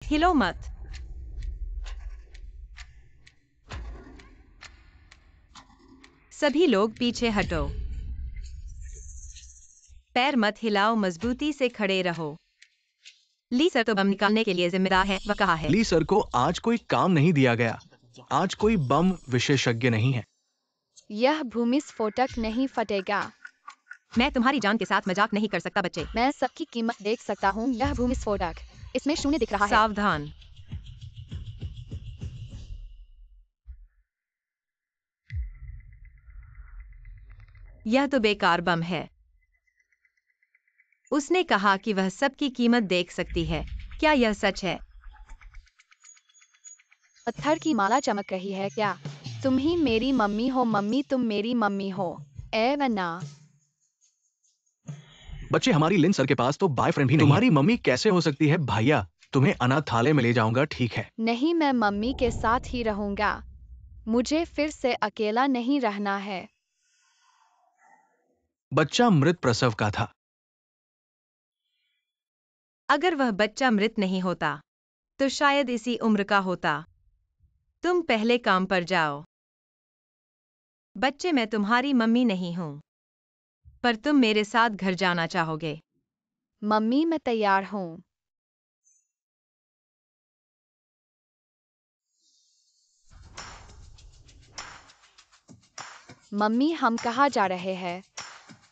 हिलो मत। सभी लोग पीछे हटो। पैर मत हिलाओ, मजबूती से खड़े रहो। ली सर तो बम निकालने के लिए जिम्मेदार है, वह कहा है। ली सर को आज कोई काम नहीं दिया गया। आज कोई बम विशेषज्ञ नहीं है। यह भूमिस्फोटक नहीं फटेगा। मैं तुम्हारी जान के साथ मजाक नहीं कर सकता बच्चे। मैं सबकी कीमत देख सकता हूँ। यह भूमिस्फोटक, इसमें शून्य दिख रहा है। सावधान। यह तो बेकार बम है। उसने कहा कि वह सबकी कीमत देख सकती है। क्या यह सच है? पत्थर की माला चमक रही है क्या? तुम ही मेरी मम्मी हो मम्मी, तुम मेरी मम्मी हो। ना। बच्चे, हमारी लिन सर के पास तो बॉयफ्रेंड भी नहीं है। तुम्हारी मम्मी कैसे हो सकती है भैया? तुम्हें अनाथालय में ले जाऊंगा, ठीक है? नहीं, मैं मम्मी के साथ ही रहूंगा। मुझे फिर से अकेला नहीं रहना है। बच्चा मृत प्रसव का था। अगर वह बच्चा मृत नहीं होता तो शायद इसी उम्र का होता। तुम पहले काम पर जाओ। बच्चे, मैं तुम्हारी मम्मी नहीं हूं, पर तुम मेरे साथ घर जाना चाहोगे। मम्मी, मैं तैयार हूँ। मम्मी, हम कहाँ जा रहे हैं?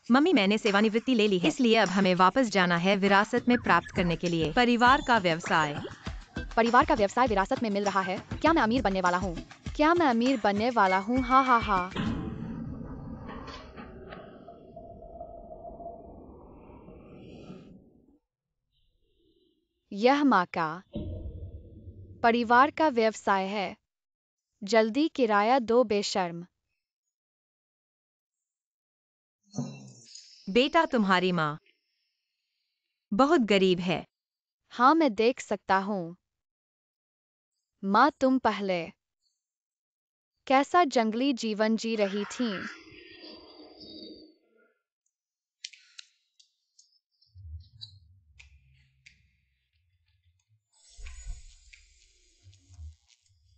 मम्मी, मैंने सेवानिवृत्ति ले ली है, इसलिए अब हमें वापस जाना है विरासत में प्राप्त करने के लिए। परिवार का व्यवसाय। परिवार का व्यवसाय विरासत में मिल रहा है। क्या मैं अमीर बनने वाला हूँ? क्या मैं अमीर बनने वाला हूँ? हा हा हा। यह माँ का परिवार का व्यवसाय है। जल्दी किराया दो बेशर्म। बेटा, तुम्हारी माँ बहुत गरीब है। हाँ, मैं देख सकता हूँ। माँ, तुम पहले कैसा जंगली जीवन जी रही थीं?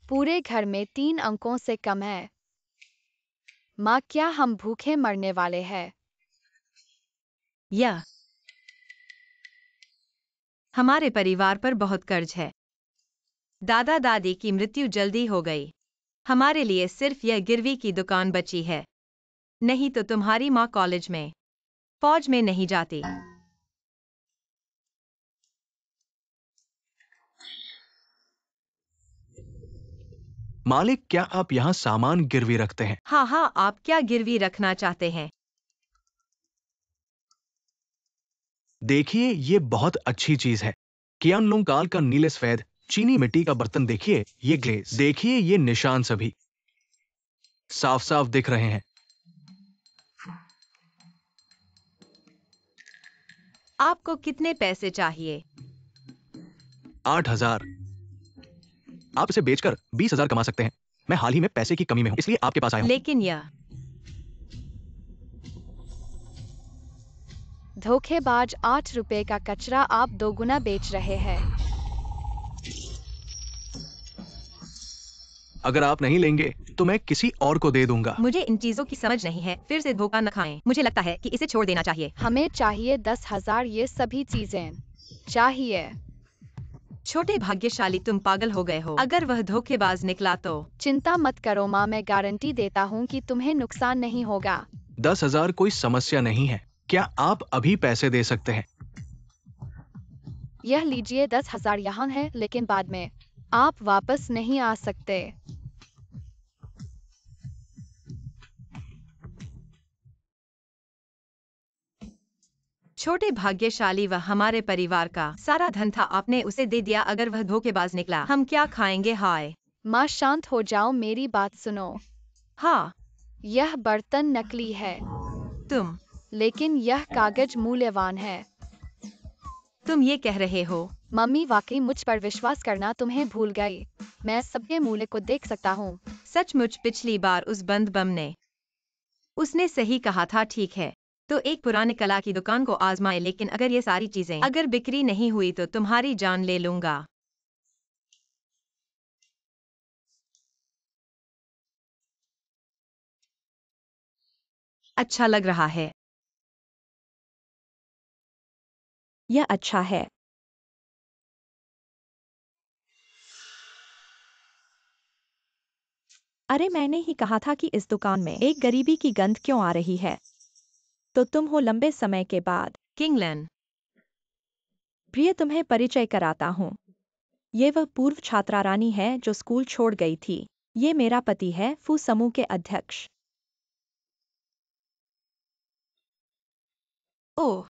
पूरे घर में 3 अंकों से कम है। माँ, क्या हम भूखे मरने वाले हैं? यह हमारे परिवार पर बहुत कर्ज है। दादा दादी की मृत्यु जल्दी हो गई। हमारे लिए सिर्फ यह गिरवी की दुकान बची है। नहीं तो तुम्हारी माँ कॉलेज में, फौज में नहीं जाती। मालिक, क्या आप यहाँ सामान गिरवी रखते हैं? हाँ हाँ, आप क्या गिरवी रखना चाहते हैं? देखिए, ये बहुत अच्छी चीज है। कियानलोंग काल का नीले सफेद चीनी मिट्टी का बर्तन देखिए, ये ग्लेज देखिए, ये निशान सभी साफ साफ दिख रहे हैं। आपको कितने पैसे चाहिए? 8,000। आप इसे बेचकर 20,000 कमा सकते हैं। मैं हाल ही में पैसे की कमी में हूँ, इसलिए आपके पास आया हूँ। लेकिन यह धोखेबाज, 8 रुपए का कचरा आप 2 गुना बेच रहे हैं। अगर आप नहीं लेंगे तो मैं किसी और को दे दूंगा। मुझे इन चीजों की समझ नहीं है। फिर से धोखा न खाएं। मुझे लगता है कि इसे छोड़ देना चाहिए। हमें चाहिए 10,000। ये सभी चीजें चाहिए। छोटे भाग्यशाली, तुम पागल हो गए हो। अगर वह धोखेबाज निकला तो? चिंता मत करो माँ, मैं गारंटी देता हूँ कि तुम्हें नुकसान नहीं होगा। 10,000 कोई समस्या नहीं है। क्या आप अभी पैसे दे सकते हैं? यह लीजिए, 10,000 यहाँ है, लेकिन बाद में आप वापस नहीं आ सकते। छोटे भाग्यशाली, वह हमारे परिवार का सारा धन था, आपने उसे दे दिया। अगर वह धोखेबाज निकला, हम क्या खाएंगे? हाय माँ, शांत हो जाओ, मेरी बात सुनो। हाँ, यह बर्तन नकली है, तुम लेकिन यह कागज मूल्यवान है। तुम ये कह रहे हो? मम्मी, वाकई मुझ पर विश्वास करना, तुम्हें भूल गई। मैं सबके मूल्य को देख सकता हूँ। सचमुच? पिछली बार उस बंद बम ने उसने सही कहा था। ठीक है, तो एक पुराने कला की दुकान को आजमाए, लेकिन अगर ये सारी चीजें अगर बिक्री नहीं हुई तो तुम्हारी जान ले लूंगा। अच्छा लग रहा है। यह अच्छा है। अरे मैंने ही कहा था कि इस दुकान में एक गरीबी की गंध क्यों आ रही है। तो तुम हो लंबे समय के बाद। किंगलन। प्रिय, तुम्हें परिचय कराता हूँ। ये वह पूर्व छात्रा रानी है जो स्कूल छोड़ गई थी। ये मेरा पति है, फू समूह के अध्यक्ष। ओह,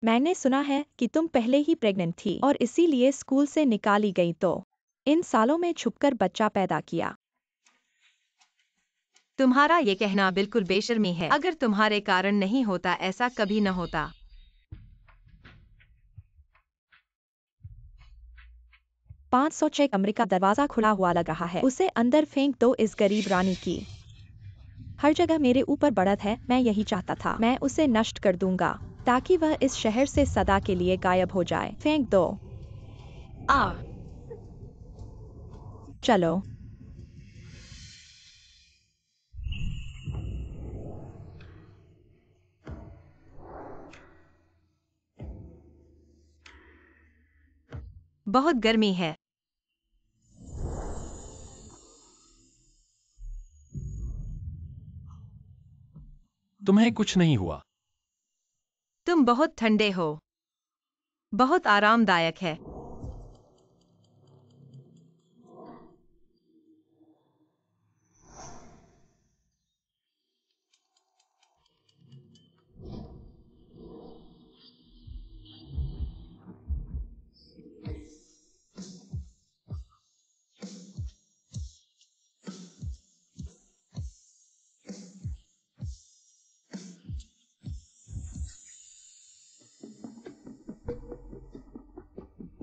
मैंने सुना है कि तुम पहले ही प्रेग्नेंट थी और इसीलिए स्कूल से निकाली गई, तो इन सालों में छुपकर बच्चा पैदा किया। तुम्हारा ये कहना बिल्कुल बेशर्मी है। अगर तुम्हारे कारण नहीं होता ऐसा कभी न होता। 506 कमरे का दरवाजा खुला हुआ लग रहा है। उसे अंदर फेंक दो, इस गरीब रानी की। हर जगह मेरे ऊपर बढ़त है। मैं यही चाहता था। मैं उसे नष्ट कर दूंगा ताकि वह इस शहर से सदा के लिए गायब हो जाए। फेंक दो। आ, चलो। बहुत गर्मी है। तुम्हें कुछ नहीं हुआ। तुम बहुत ठंडे हो। बहुत आरामदायक है।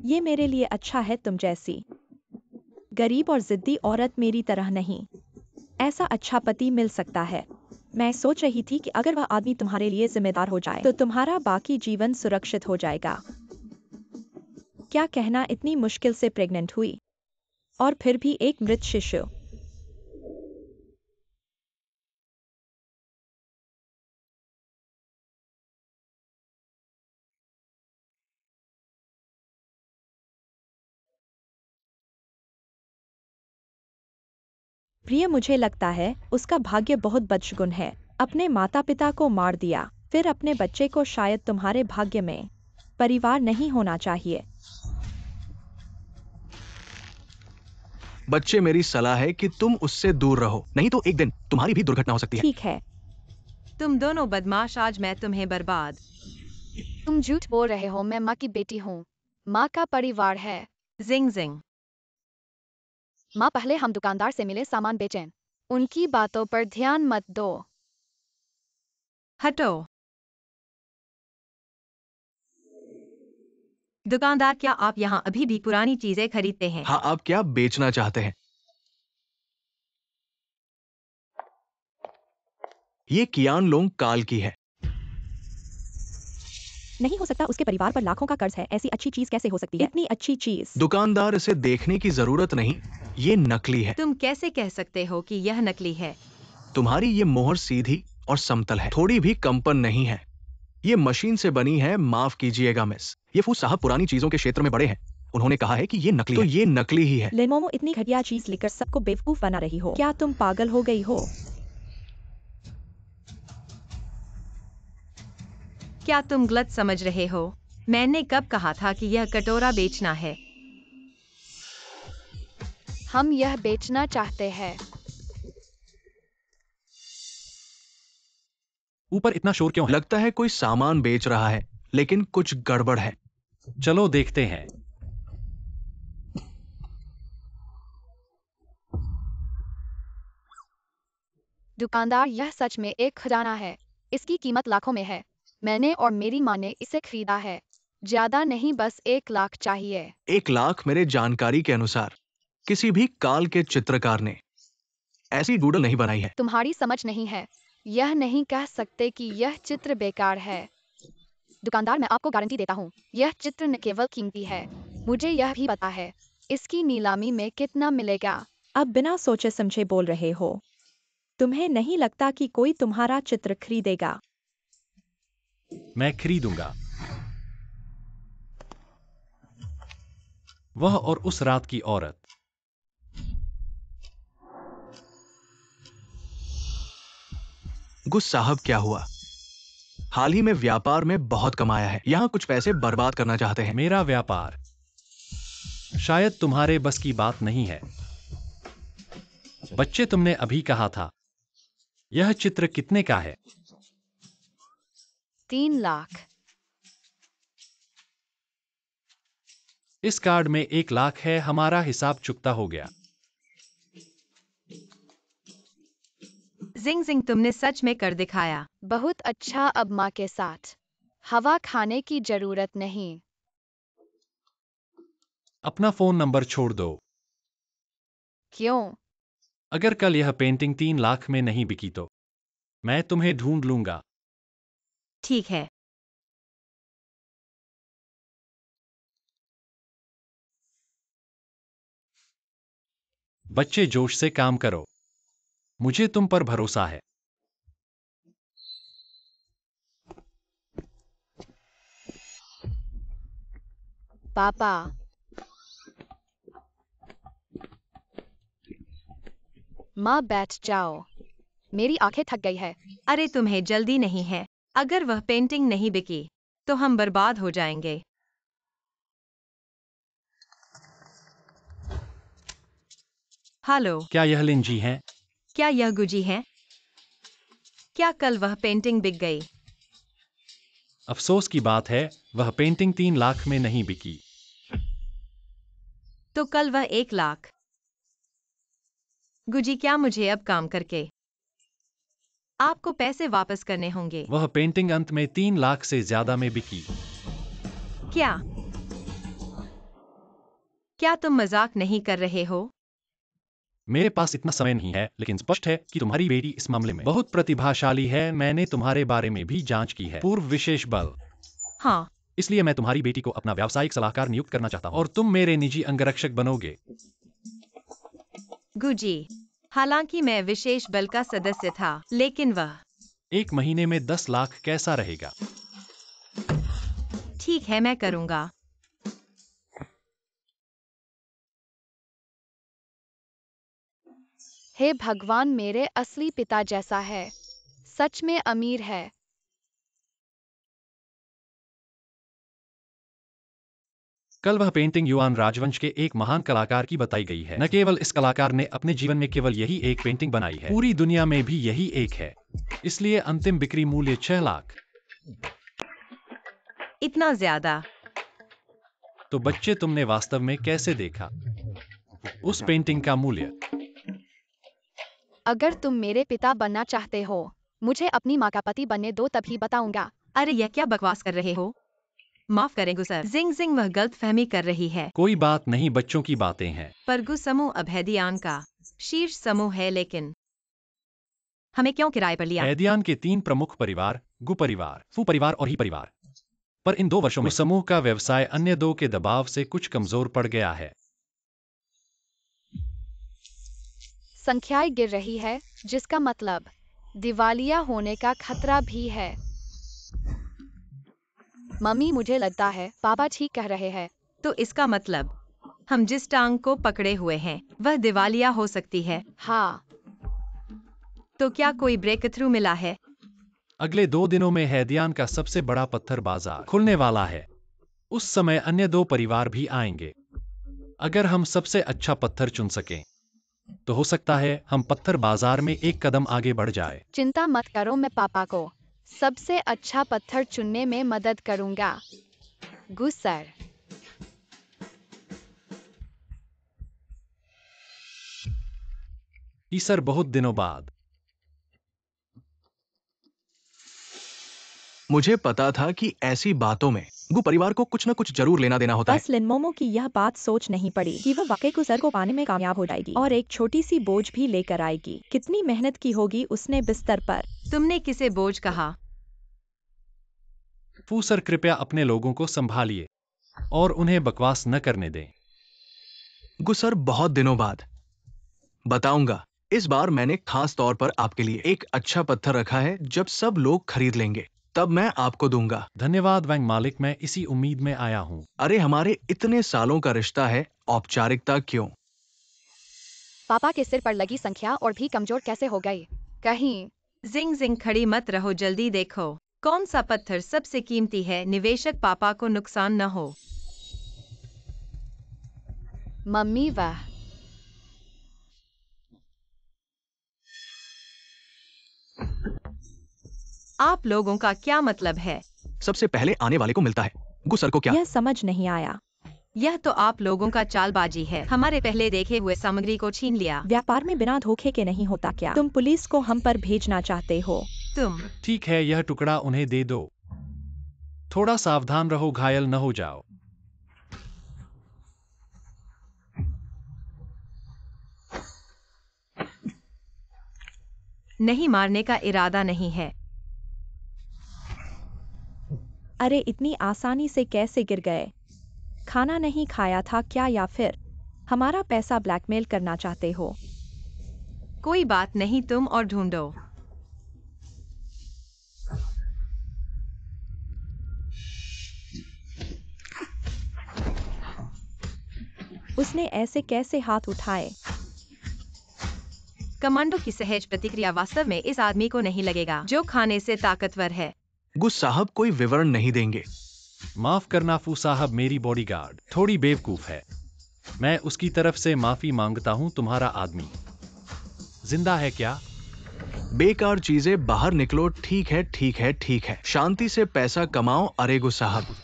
ये मेरे लिए अच्छा है, तुम जैसी गरीब और जिद्दी औरत मेरी तरह नहीं। ऐसा अच्छा पति मिल सकता है। मैं सोच रही थी कि अगर वह आदमी तुम्हारे लिए जिम्मेदार हो जाए तो तुम्हारा बाकी जीवन सुरक्षित हो जाएगा। क्या कहना, इतनी मुश्किल से प्रेग्नेंट हुई और फिर भी एक मृत शिशु। प्रिय, मुझे लगता है उसका भाग्य बहुत बदशगुन है। अपने माता पिता को मार दिया, फिर अपने बच्चे को। शायद तुम्हारे भाग्य में परिवार नहीं होना चाहिए। बच्चे, मेरी सलाह है कि तुम उससे दूर रहो, नहीं तो एक दिन तुम्हारी भी दुर्घटना हो सकती है। ठीक है। तुम दोनों बदमाश, आज मैं तुम्हें बर्बाद। तुम झूठ बोल रहे हो। मैं माँ की बेटी हूँ। माँ का परिवार है। जिंग जिंग। माँ, पहले हम दुकानदार से मिले सामान बेचें। उनकी बातों पर ध्यान मत दो। हटो। दुकानदार, क्या आप यहाँ अभी भी पुरानी चीजें खरीदते हैं? हाँ, आप क्या बेचना चाहते हैं? ये कियान लोंग काल की है। नहीं हो सकता, उसके परिवार पर लाखों का कर्ज है। ऐसी अच्छी चीज कैसे हो सकती है? इतनी अच्छी चीज। दुकानदार, इसे देखने की जरूरत नहीं, ये नकली है। तुम कैसे कह सकते हो कि यह नकली है? तुम्हारी ये मोहर सीधी और समतल है, थोड़ी भी कंपन नहीं है। ये मशीन से बनी है। माफ कीजिएगा मिस, ये फू साहब पुरानी चीजों के क्षेत्र में बड़े हैं। उन्होंने कहा है कि ये नकली है। तो ये नकली ही है। लेमोमो, इतनी घटिया चीज लेकर सबको बेवकूफ बना रही हो। क्या तुम पागल हो गई हो? क्या तुम गलत समझ रहे हो? मैंने कब कहा था कि यह कटोरा बेचना है? हम यह बेचना चाहते हैं। ऊपर इतना शोर क्यों है? लगता है कोई सामान बेच रहा है, लेकिन कुछ गड़बड़ है। चलो देखते हैं। दुकानदार, यह सच में एक खजाना है। इसकी कीमत लाखों में है। मैंने और मेरी माँ ने इसे खरीदा है। ज्यादा नहीं, बस 1 लाख चाहिए। 1 लाख? मेरे जानकारी के अनुसार किसी भी काल के चित्रकार ने ऐसी डूडल नहीं बनाई है। तुम्हारी समझ नहीं है। यह नहीं कह सकते कि यह चित्र बेकार है। दुकानदार, मैं आपको गारंटी देता हूँ, यह चित्र न केवल कीमती है, मुझे यह भी पता है इसकी नीलामी में कितना मिलेगा। अब बिना सोचे समझे बोल रहे हो। तुम्हें नहीं लगता कि कोई तुम्हारा चित्र खरीदेगा? मैं खरीदूंगा। वह और उस रात की औरत। गुस साहब, क्या हुआ? हाल ही में व्यापार में बहुत कमाया है, यहाँ कुछ पैसे बर्बाद करना चाहते हैं। मेरा व्यापार शायद तुम्हारे बस की बात नहीं है। बच्चे, तुमने अभी कहा था। यह चित्र कितने का है? 3 लाख। इस कार्ड में 1 लाख है। हमारा हिसाब चुकता हो गया। जिंग जिंग, तुमने सच में कर दिखाया। बहुत अच्छा। अब माँ के साथ हवा खाने की जरूरत नहीं। अपना फोन नंबर छोड़ दो। क्यों? अगर कल यह पेंटिंग 3 लाख में नहीं बिकी तो मैं तुम्हें ढूंढ लूंगा। ठीक है। बच्चे, जोश से काम करो। मुझे तुम पर भरोसा है। पापा, माँ बैठ जाओ। मेरी आंखें थक गई है। अरे, तुम्हें जल्दी नहीं है। अगर वह पेंटिंग नहीं बिकी तो हम बर्बाद हो जाएंगे। हेलो, क्या यह लिंजी है? क्या यह गुजी है? क्या कल वह पेंटिंग बिक गई? अफसोस की बात है, वह पेंटिंग 3 लाख में नहीं बिकी। तो कल वह 1 लाख। गुजी, क्या मुझे अब काम करके आपको पैसे वापस करने होंगे? वह पेंटिंग अंत में 3 लाख से ज्यादा में बिकी। क्या क्या तुम मजाक नहीं कर रहे हो? मेरे पास इतना समय नहीं है, लेकिन स्पष्ट है कि तुम्हारी बेटी इस मामले में बहुत प्रतिभाशाली है। मैंने तुम्हारे बारे में भी जांच की है। पूर्व विशेष बल। हाँ, इसलिए मैं तुम्हारी बेटी को अपना व्यावसायिक सलाहकार नियुक्त करना चाहता हूं और तुम मेरे निजी अंगरक्षक बनोगे। गुजी, हालांकि मैं विशेष बल का सदस्य था, लेकिन वह 1 महीने में 10 लाख कैसा रहेगा? ठीक है, मैं करूंगा। हे भगवान, मेरे असली पिता जैसा है। सच में अमीर है। कल वह पेंटिंग युआन राजवंश के एक महान कलाकार की बताई गई है। न केवल इस कलाकार ने अपने जीवन में केवल यही एक पेंटिंग बनाई है, पूरी दुनिया में भी यही एक है। इसलिए अंतिम बिक्री मूल्य 6 लाख। इतना ज्यादा? तो बच्चे, तुमने वास्तव में कैसे देखा उस पेंटिंग का मूल्य? अगर तुम मेरे पिता बनना चाहते हो, मुझे अपनी माँ का पति बनने दो, तभी बताऊंगा। अरे, यह क्या बकवास कर रहे हो? माफ करें सर। जिंग जिंग, वह गलतफहमी कर रही है। कोई बात नहीं, बच्चों की बातें हैं। परगु समूह अभेदियान का शीर्ष समूह है, लेकिन हमें क्यों किराए पर लिया? हैदियान के 3 प्रमुख परिवार, गु परिवार, फू परिवार और ही परिवार, पर इन 2 वर्षों में समूह का व्यवसाय अन्य 2 के दबाव से कुछ कमजोर पड़ गया है। संख्याएं गिर रही है, जिसका मतलब दिवालिया होने का खतरा भी है। मम्मी, मुझे लगता है पापा ठीक कह रहे हैं। तो इसका मतलब हम जिस टांग को पकड़े हुए हैं वह दिवालिया हो सकती है। हाँ। तो क्या कोई ब्रेक थ्रू मिला है? अगले 2 दिनों में हैदियान का सबसे बड़ा पत्थर बाजार खुलने वाला है। उस समय अन्य 2 परिवार भी आएंगे। अगर हम सबसे अच्छा पत्थर चुन सकें तो हो सकता है हम पत्थर बाजार में एक कदम आगे बढ़ जाए। चिंता मत करो, मैं पापा को सबसे अच्छा पत्थर चुनने में मदद करूंगा। गुस्सर। सर, बहुत दिनों बाद। मुझे पता था कि ऐसी बातों में गु परिवार को कुछ न कुछ जरूर लेना देना होता है। बस लिनमोमो की यह बात सोच नहीं पड़ी कि वह वाकई गुसर को पाने में कामयाब हो जाएगी और एक छोटी सी बोझ भी लेकर आएगी। कितनी मेहनत की होगी उसने बिस्तर पर। तुमने किसे बोझ कहा? फू सर, कृपया अपने लोगों को संभालिए और उन्हें बकवास न करने दें। गु सर, बहुत दिनों बाद बताऊंगा, इस बार मैंने खास तौर पर आपके लिए एक अच्छा पत्थर रखा है। जब सब लोग खरीद लेंगे तब मैं आपको दूंगा। धन्यवाद वैंग मालिक, मैं इसी उम्मीद में आया हूँ। अरे हमारे इतने सालों का रिश्ता है, औपचारिकता क्यों? पापा के सिर पर लगी संख्या और भी कमजोर कैसे हो गई? कहीं जिंग जिंग खड़ी मत रहो, जल्दी देखो कौन सा पत्थर सबसे कीमती है। निवेशक पापा को नुकसान न हो। मम्मी वाह, आप लोगों का क्या मतलब है? सबसे पहले आने वाले को मिलता है। गुस्सर को क्या? यह समझ नहीं आया। यह तो आप लोगों का चालबाजी है। हमारे पहले देखे हुए सामग्री को छीन लिया। व्यापार में बिना धोखे के नहीं होता क्या? तुम पुलिस को हम पर भेजना चाहते हो? तुम ठीक है, यह टुकड़ा उन्हें दे दो। थोड़ा सावधान रहो, घायल न हो जाओ। नहीं, मारने का इरादा नहीं है। अरे इतनी आसानी से कैसे गिर गए? खाना नहीं खाया था क्या, या फिर हमारा पैसा ब्लैकमेल करना चाहते हो? कोई बात नहीं, तुम और ढूंढो। उसने ऐसे कैसे हाथ उठाए? कमांडो की सहज प्रतिक्रिया वास्तव में इस आदमी को नहीं लगेगा जो खाने से ताकतवर है। गुस साहब कोई विवरण नहीं देंगे। माफ करना फू साहब, मेरी बॉडीगार्ड थोड़ी बेवकूफ है। मैं उसकी तरफ से माफी मांगता हूँ। तुम्हारा आदमी जिंदा है क्या? बेकार चीजें बाहर निकलो। ठीक है ठीक है ठीक है, शांति से पैसा कमाओ। अरे गुस साहब,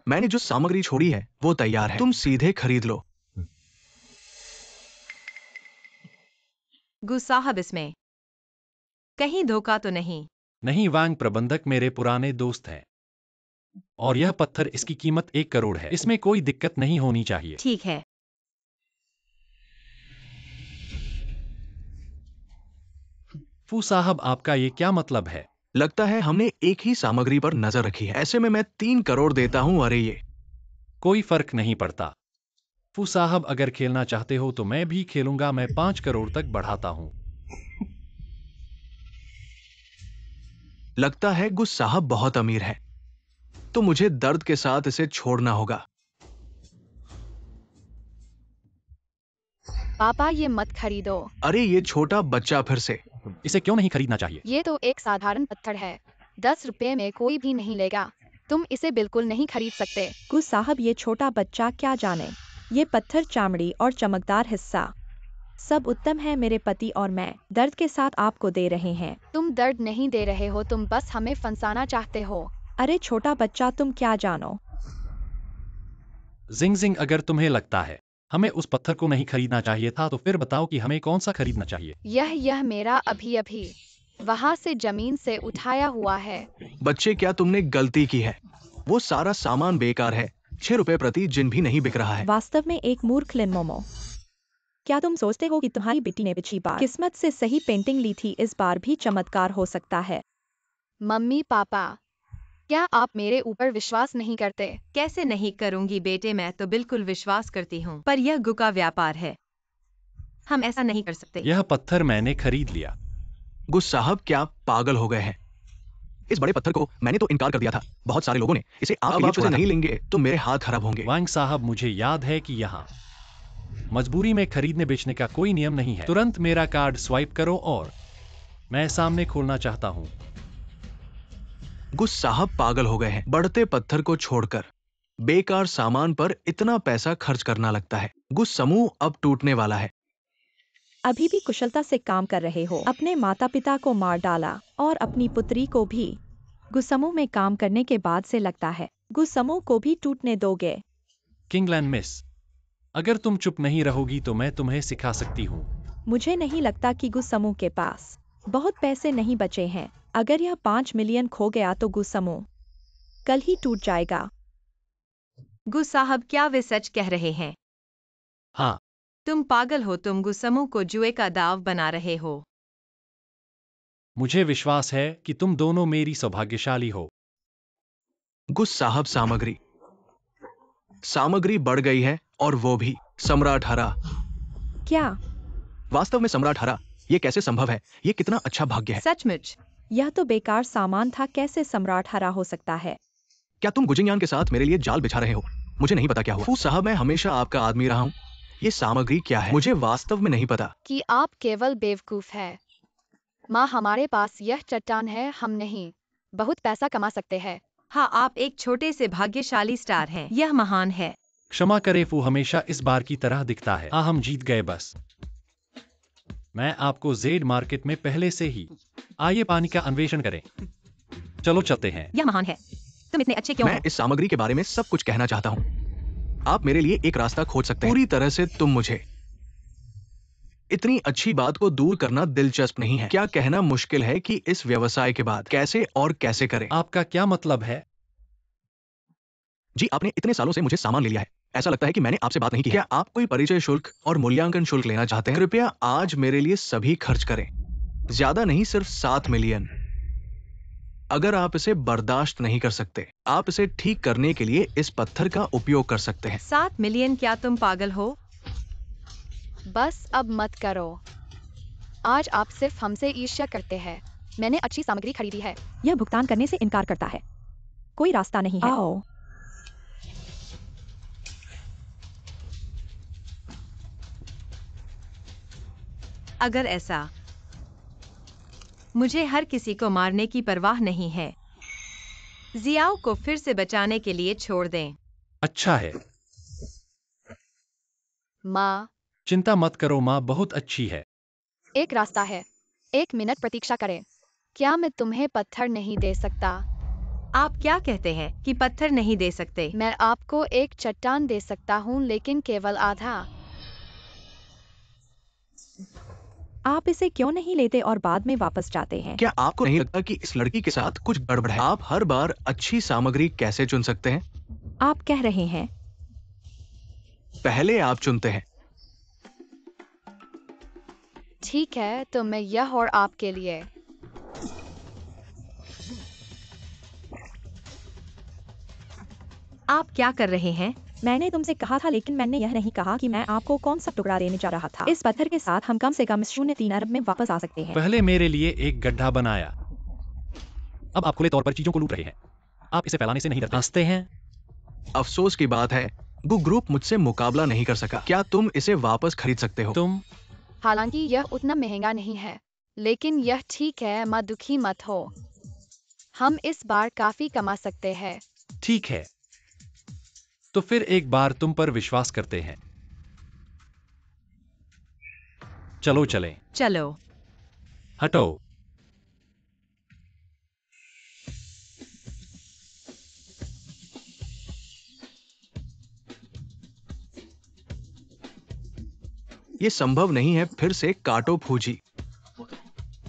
मैंने जो सामग्री छोड़ी है वो तैयार है, तुम सीधे खरीद लो। गुस साहब, इसमें कहीं धोखा तो नहीं? नहीं वांग प्रबंधक, मेरे पुराने दोस्त हैं और यह पत्थर, इसकी कीमत 1 करोड़ है। इसमें कोई दिक्कत नहीं होनी चाहिए। ठीक है। फू साहब, आपका ये क्या मतलब है? लगता है हमने एक ही सामग्री पर नजर रखी है। ऐसे में मैं 3 करोड़ देता हूं। अरे ये कोई फर्क नहीं पड़ता। फू साहब, अगर खेलना चाहते हो तो मैं भी खेलूंगा। मैं 5 करोड़ तक बढ़ाता हूँ। लगता है गुस साहब बहुत अमीर है, तो मुझे दर्द के साथ इसे छोड़ना होगा। पापा ये मत खरीदो। अरे ये छोटा बच्चा फिर से। इसे क्यों नहीं खरीदना चाहिए? ये तो एक साधारण पत्थर है, 10 रुपए में कोई भी नहीं लेगा। तुम इसे बिल्कुल नहीं खरीद सकते। गुस साहब, ये छोटा बच्चा क्या जाने? ये पत्थर, चामड़ी और चमकदार हिस्सा सब उत्तम है। मेरे पति और मैं दर्द के साथ आपको दे रहे हैं। तुम दर्द नहीं दे रहे हो, तुम बस हमें फंसाना चाहते हो। अरे छोटा बच्चा, तुम क्या जानो? जिंग जिंग, अगर तुम्हें लगता है हमें उस पत्थर को नहीं खरीदना चाहिए था तो फिर बताओ कि हमें कौन सा खरीदना चाहिए। यह मेरा अभी अभी वहां से जमीन से उठाया हुआ है। बच्चे, क्या तुमने गलती की है? वो सारा सामान बेकार है। 6 रुपए प्रति जिन भी नहीं बिक रहा है। वास्तव में एक मूर्ख लिन मोमो। क्या तुम सोचते हो कि तुम्हारी बेटी ने पिछली बार किस्मत से सही पेंटिंग ली थी? इस बार भी चमत्कार हो सकता है। मम्मी पापा, क्या आप मेरे ऊपर विश्वास नहीं करते? कैसे नहीं करूंगी बेटे, मैं तो बिल्कुल विश्वास करती हूँ, पर यह गु का व्यापार है, हम ऐसा नहीं कर सकते। यह पत्थर मैंने खरीद लिया। गुस साहब क्या पागल हो गए हैं? इस बड़े पत्थर को मैंने तो इनकार कर दिया था। बहुत सारे लोगों ने इसे आप इसे नहीं लेंगे तो मेरे हाथ खराब होंगे। वांग साहब, मुझे याद है कि यहाँ मजबूरी में खरीदने बेचने का कोई नियम नहीं है। तुरंत मेरा कार्ड स्वाइप करो और मैं सामने खोलना चाहता हूँ। गुस साहब पागल हो गए हैं। बढ़ते पत्थर को छोड़कर बेकार सामान पर इतना पैसा खर्च करना लगता है। गुस समूह अब टूटने वाला है। अभी भी कुशलता से काम कर रहे हो। अपने माता पिता को मार डाला और अपनी पुत्री को भी। गुस्समू में काम करने के बाद से लगता है गुस्समू को भी टूटने दोगे। किंगलैंड मिस, अगर तुम चुप नहीं रहोगी तो मैं तुम्हें सिखा सकती हूँ। मुझे नहीं लगता कि गुस्समू के पास बहुत पैसे नहीं बचे हैं। अगर यह 5 मिलियन खो गया तो गुस्समू कल ही टूट जाएगा। गुस साहब, क्या वे सच कह रहे हैं? हाँ, तुम पागल हो, तुम गुस्समू को जुए का दाव बना रहे हो। मुझे विश्वास है कि तुम दोनों मेरी सौभाग्यशाली हो। गुस साहब सामग्री बढ़ गई है और वो भी सम्राट हरा। क्या? वास्तव में सम्राट हरा ये कैसे संभव है? ये कितना अच्छा भाग्य है। सचमुच। यह तो बेकार सामान था, कैसे सम्राट हरा हो सकता है? क्या तुम गुजिंगयान के साथ मेरे लिए जाल बिछा रहे हो? मुझे नहीं पता क्या हुआ। फू साहब, मैं हमेशा आपका आदमी रहा हूँ। ये सामग्री क्या है? मुझे वास्तव में नहीं पता। कि आप केवल बेवकूफ है। माँ, हमारे पास यह चट्टान है, हम नहीं बहुत पैसा कमा सकते हैं। हाँ, आप एक छोटे से भाग्यशाली स्टार हैं। यह महान है। क्षमा करे फू, हमेशा इस बार की तरह दिखता है। हम जीत गए बस। मैं आपको जेड मार्केट में पहले से ही। आइए पानी का अन्वेषण करें। चलो चलते हैं। यह महान है। तुम इतने अच्छे क्यों मैं हो? इस सामग्री के बारे में सब कुछ कहना चाहता हूँ। आप मेरे लिए एक रास्ता खोज सकते हैं। पूरी तरह से तुम मुझे इतनी अच्छी बात को दूर करना दिलचस्प नहीं है। क्या कहना मुश्किल है कि इस व्यवसाय के बाद कैसे और कैसे करें? आपका क्या मतलब है? जी, आपने इतने सालों से मुझे सामान ले लिया है। ऐसा लगता है कि मैंने आपसे बात नहीं की है। क्या आप कोई परिचय शुल्क और मूल्यांकन शुल्क लेना चाहते हैं? कृपया आज मेरे लिए सभी खर्च करें। ज्यादा नहीं, सिर्फ 7 मिलियन। अगर आप इसे बर्दाश्त नहीं कर सकते, आप इसे ठीक करने के लिए इस पत्थर का उपयोग कर सकते हैं। 7 मिलियन? क्या तुम पागल हो? बस अब मत करो। आज आप सिर्फ हमसे ईर्ष्या करते हैं। मैंने अच्छी सामग्री खरीदी है। यह भुगतान करने से इनकार करता है। कोई रास्ता नहीं है। आओ। अगर ऐसा, मुझे हर किसी को मारने की परवाह नहीं है। जियाओ को फिर से बचाने के लिए छोड़ दें। अच्छा है। माँ, चिंता मत करो माँ, बहुत अच्छी है। एक रास्ता है। 1 मिनट प्रतीक्षा करें। क्या मैं तुम्हें पत्थर नहीं दे सकता? आप क्या कहते हैं कि पत्थर नहीं दे सकते? मैं आपको एक चट्टान दे सकता हूँ, लेकिन केवल आधा। आप इसे क्यों नहीं लेते और बाद में वापस जाते हैं? क्या आपको नहीं लगता कि इस लड़की के साथ कुछ गड़बड़ है? आप हर बार अच्छी सामग्री कैसे चुन सकते हैं? आप कह रहे हैं पहले आप चुनते हैं। ठीक है, तो मैं यह और आपके लिए। आप क्या कर रहे हैं? मैंने तुमसे कहा था, लेकिन मैंने यह नहीं कहा कि मैं आपको कौन सा टुकड़ा देने जा रहा था। इस पत्थर के साथ हम कम से कम 0.3 अरब में वापस आ सकते हैं। पहले मेरे लिए एक गड्ढा बनाया। अब आप खुले तौर पर चीजों को लूट रहे हैं। आप इसे फैलाने से नहीं डरते? हंसते हैं। अफसोस की बात है, गु ग्रुप मुझसे मुकाबला नहीं कर सका। क्या तुम इसे वापस खरीद सकते हो? तुम हालांकि यह उतना महंगा नहीं है, लेकिन यह ठीक है। माँ, दुखी मत हो। हम इस बार काफी कमा सकते हैं। ठीक है, तो फिर एक बार तुम पर विश्वास करते हैं। चलो चलें। चलो। हटो। ये संभव नहीं है। फिर से काटो फूजी।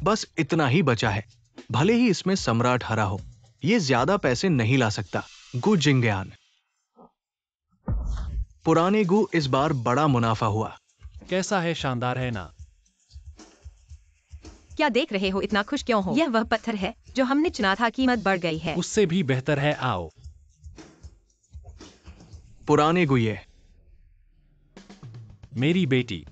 बस इतना ही बचा है। भले ही इसमें सम्राट हरा हो, ये ज्यादा पैसे नहीं ला सकता। गु जिंगयान। पुराने गु, इस बार बड़ा मुनाफा हुआ। कैसा है? शानदार है ना? क्या देख रहे हो? इतना खुश क्यों हो? यह वह पत्थर है जो हमने चुना था। कीमत बढ़ गई है। उससे भी बेहतर है। आओ। पुराने गु, ये मेरी बेटी।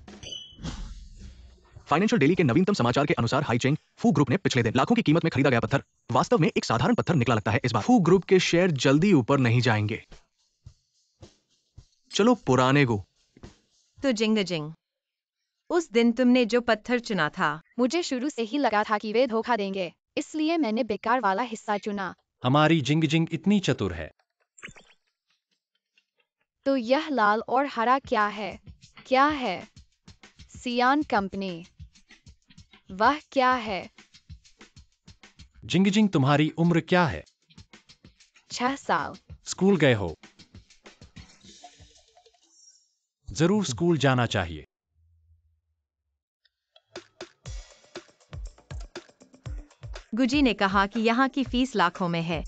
फाइनेंशियल डेली के नवीनतम समाचार के अनुसार हाईचेंग फू ग्रुप ने पिछले दिन लाखों की कीमत में खरीदा गया पत्थर वास्तव में एक साधारण पत्थर निकला लगता है। इस बार फू ग्रुप के शेयर जल्दी ऊपर नहीं जाएंगे। चलो पुराने गु। तो जिंग, उस दिन तुमने जो पत्थर चुना था, मुझे शुरू से ही लगा था कि वे धोखा देंगे, इसलिए मैंने बेकार वाला हिस्सा चुना। हमारी जिंग जिंग इतनी चतुर है। तो यह लाल और हरा क्या है? क्या है? सियान कंपनी। वह क्या है? जिंग जिंग, तुम्हारी उम्र क्या है? 6 साल। स्कूल गए हो? जरूर स्कूल जाना चाहिए। गुजी ने कहा कि यहाँ की फीस लाखों में है।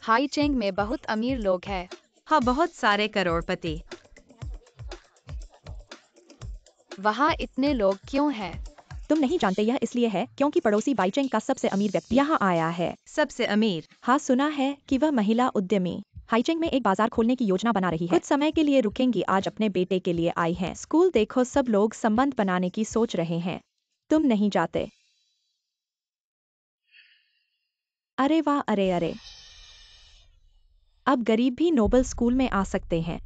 हाईचेंग में बहुत अमीर लोग हैं। हाँ, बहुत सारे करोड़पति। वहाँ इतने लोग क्यों हैं? तुम नहीं जानते, यह इसलिए है क्योंकि पड़ोसी बाइचेंग का सबसे अमीर व्यक्ति यहाँ आया है। सबसे अमीर? हाँ, सुना है कि वह महिला उद्यमी हाईचेंग में एक बाजार खोलने की योजना बना रही है। कुछ समय के लिए रुकेंगी। आज अपने बेटे के लिए आई हैं। स्कूल देखो, सब लोग संबंध बनाने की सोच रहे हैं। तुम नहीं जाते। अरे वाह, अरे अरे। अब गरीब भी नोबल स्कूल में आ सकते हैं।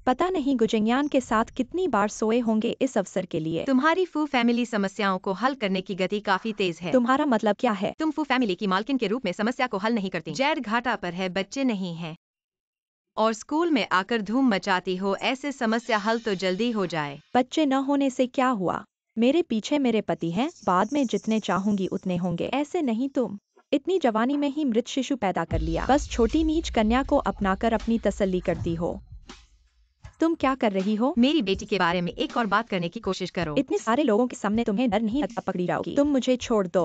पता नहीं गुजंग्यान के साथ कितनी बार सोए होंगे इस अवसर के लिए। तुम्हारी फू फैमिली समस्याओं को हल करने की गति काफी तेज है। तुम्हारा मतलब क्या है? तुम फू फैमिली की मालकिन के रूप में समस्या को हल नहीं करती। जैड घाटा पर है, बच्चे नहीं हैं और स्कूल में आकर धूम मचाती हो। ऐसे समस्या हल तो जल्दी हो जाए। बच्चे न होने से क्या हुआ? मेरे पीछे मेरे पति हैं, बाद में जितने चाहूंगी उतने होंगे। ऐसे नहीं, तुम इतनी जवानी में ही मृत शिशु पैदा कर लिया। बस छोटी नीच कन्या को अपनाकर अपनी तसल्ली करती हो। तुम क्या कर रही हो? मेरी बेटी के बारे में एक और बात करने की कोशिश करो। इतने सारे लोगों के सामने तुम्हें डर नहीं लगता पकड़ी जाओगी? तुम मुझे छोड़ दो।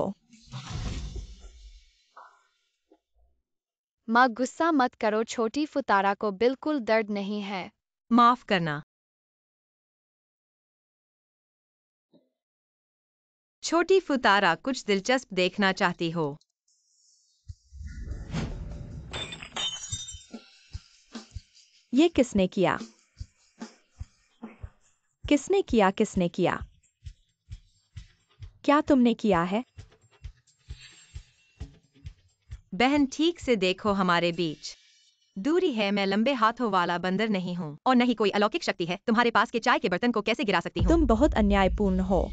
माँ, गुस्सा मत करो, छोटी फुतारा को बिल्कुल दर्द नहीं है। माफ करना छोटी फुतारा, कुछ दिलचस्प देखना चाहती हो? ये किसने किया? किसने किया? किसने किया? क्या तुमने किया है? बहन, ठीक से देखो, हमारे बीच दूरी है। मैं लंबे हाथों वाला बंदर नहीं हूँ और नहीं कोई अलौकिक शक्ति है तुम्हारे पास के चाय के बर्तन को कैसे गिरा सकती हूँ। तुम बहुत अन्यायपूर्ण हो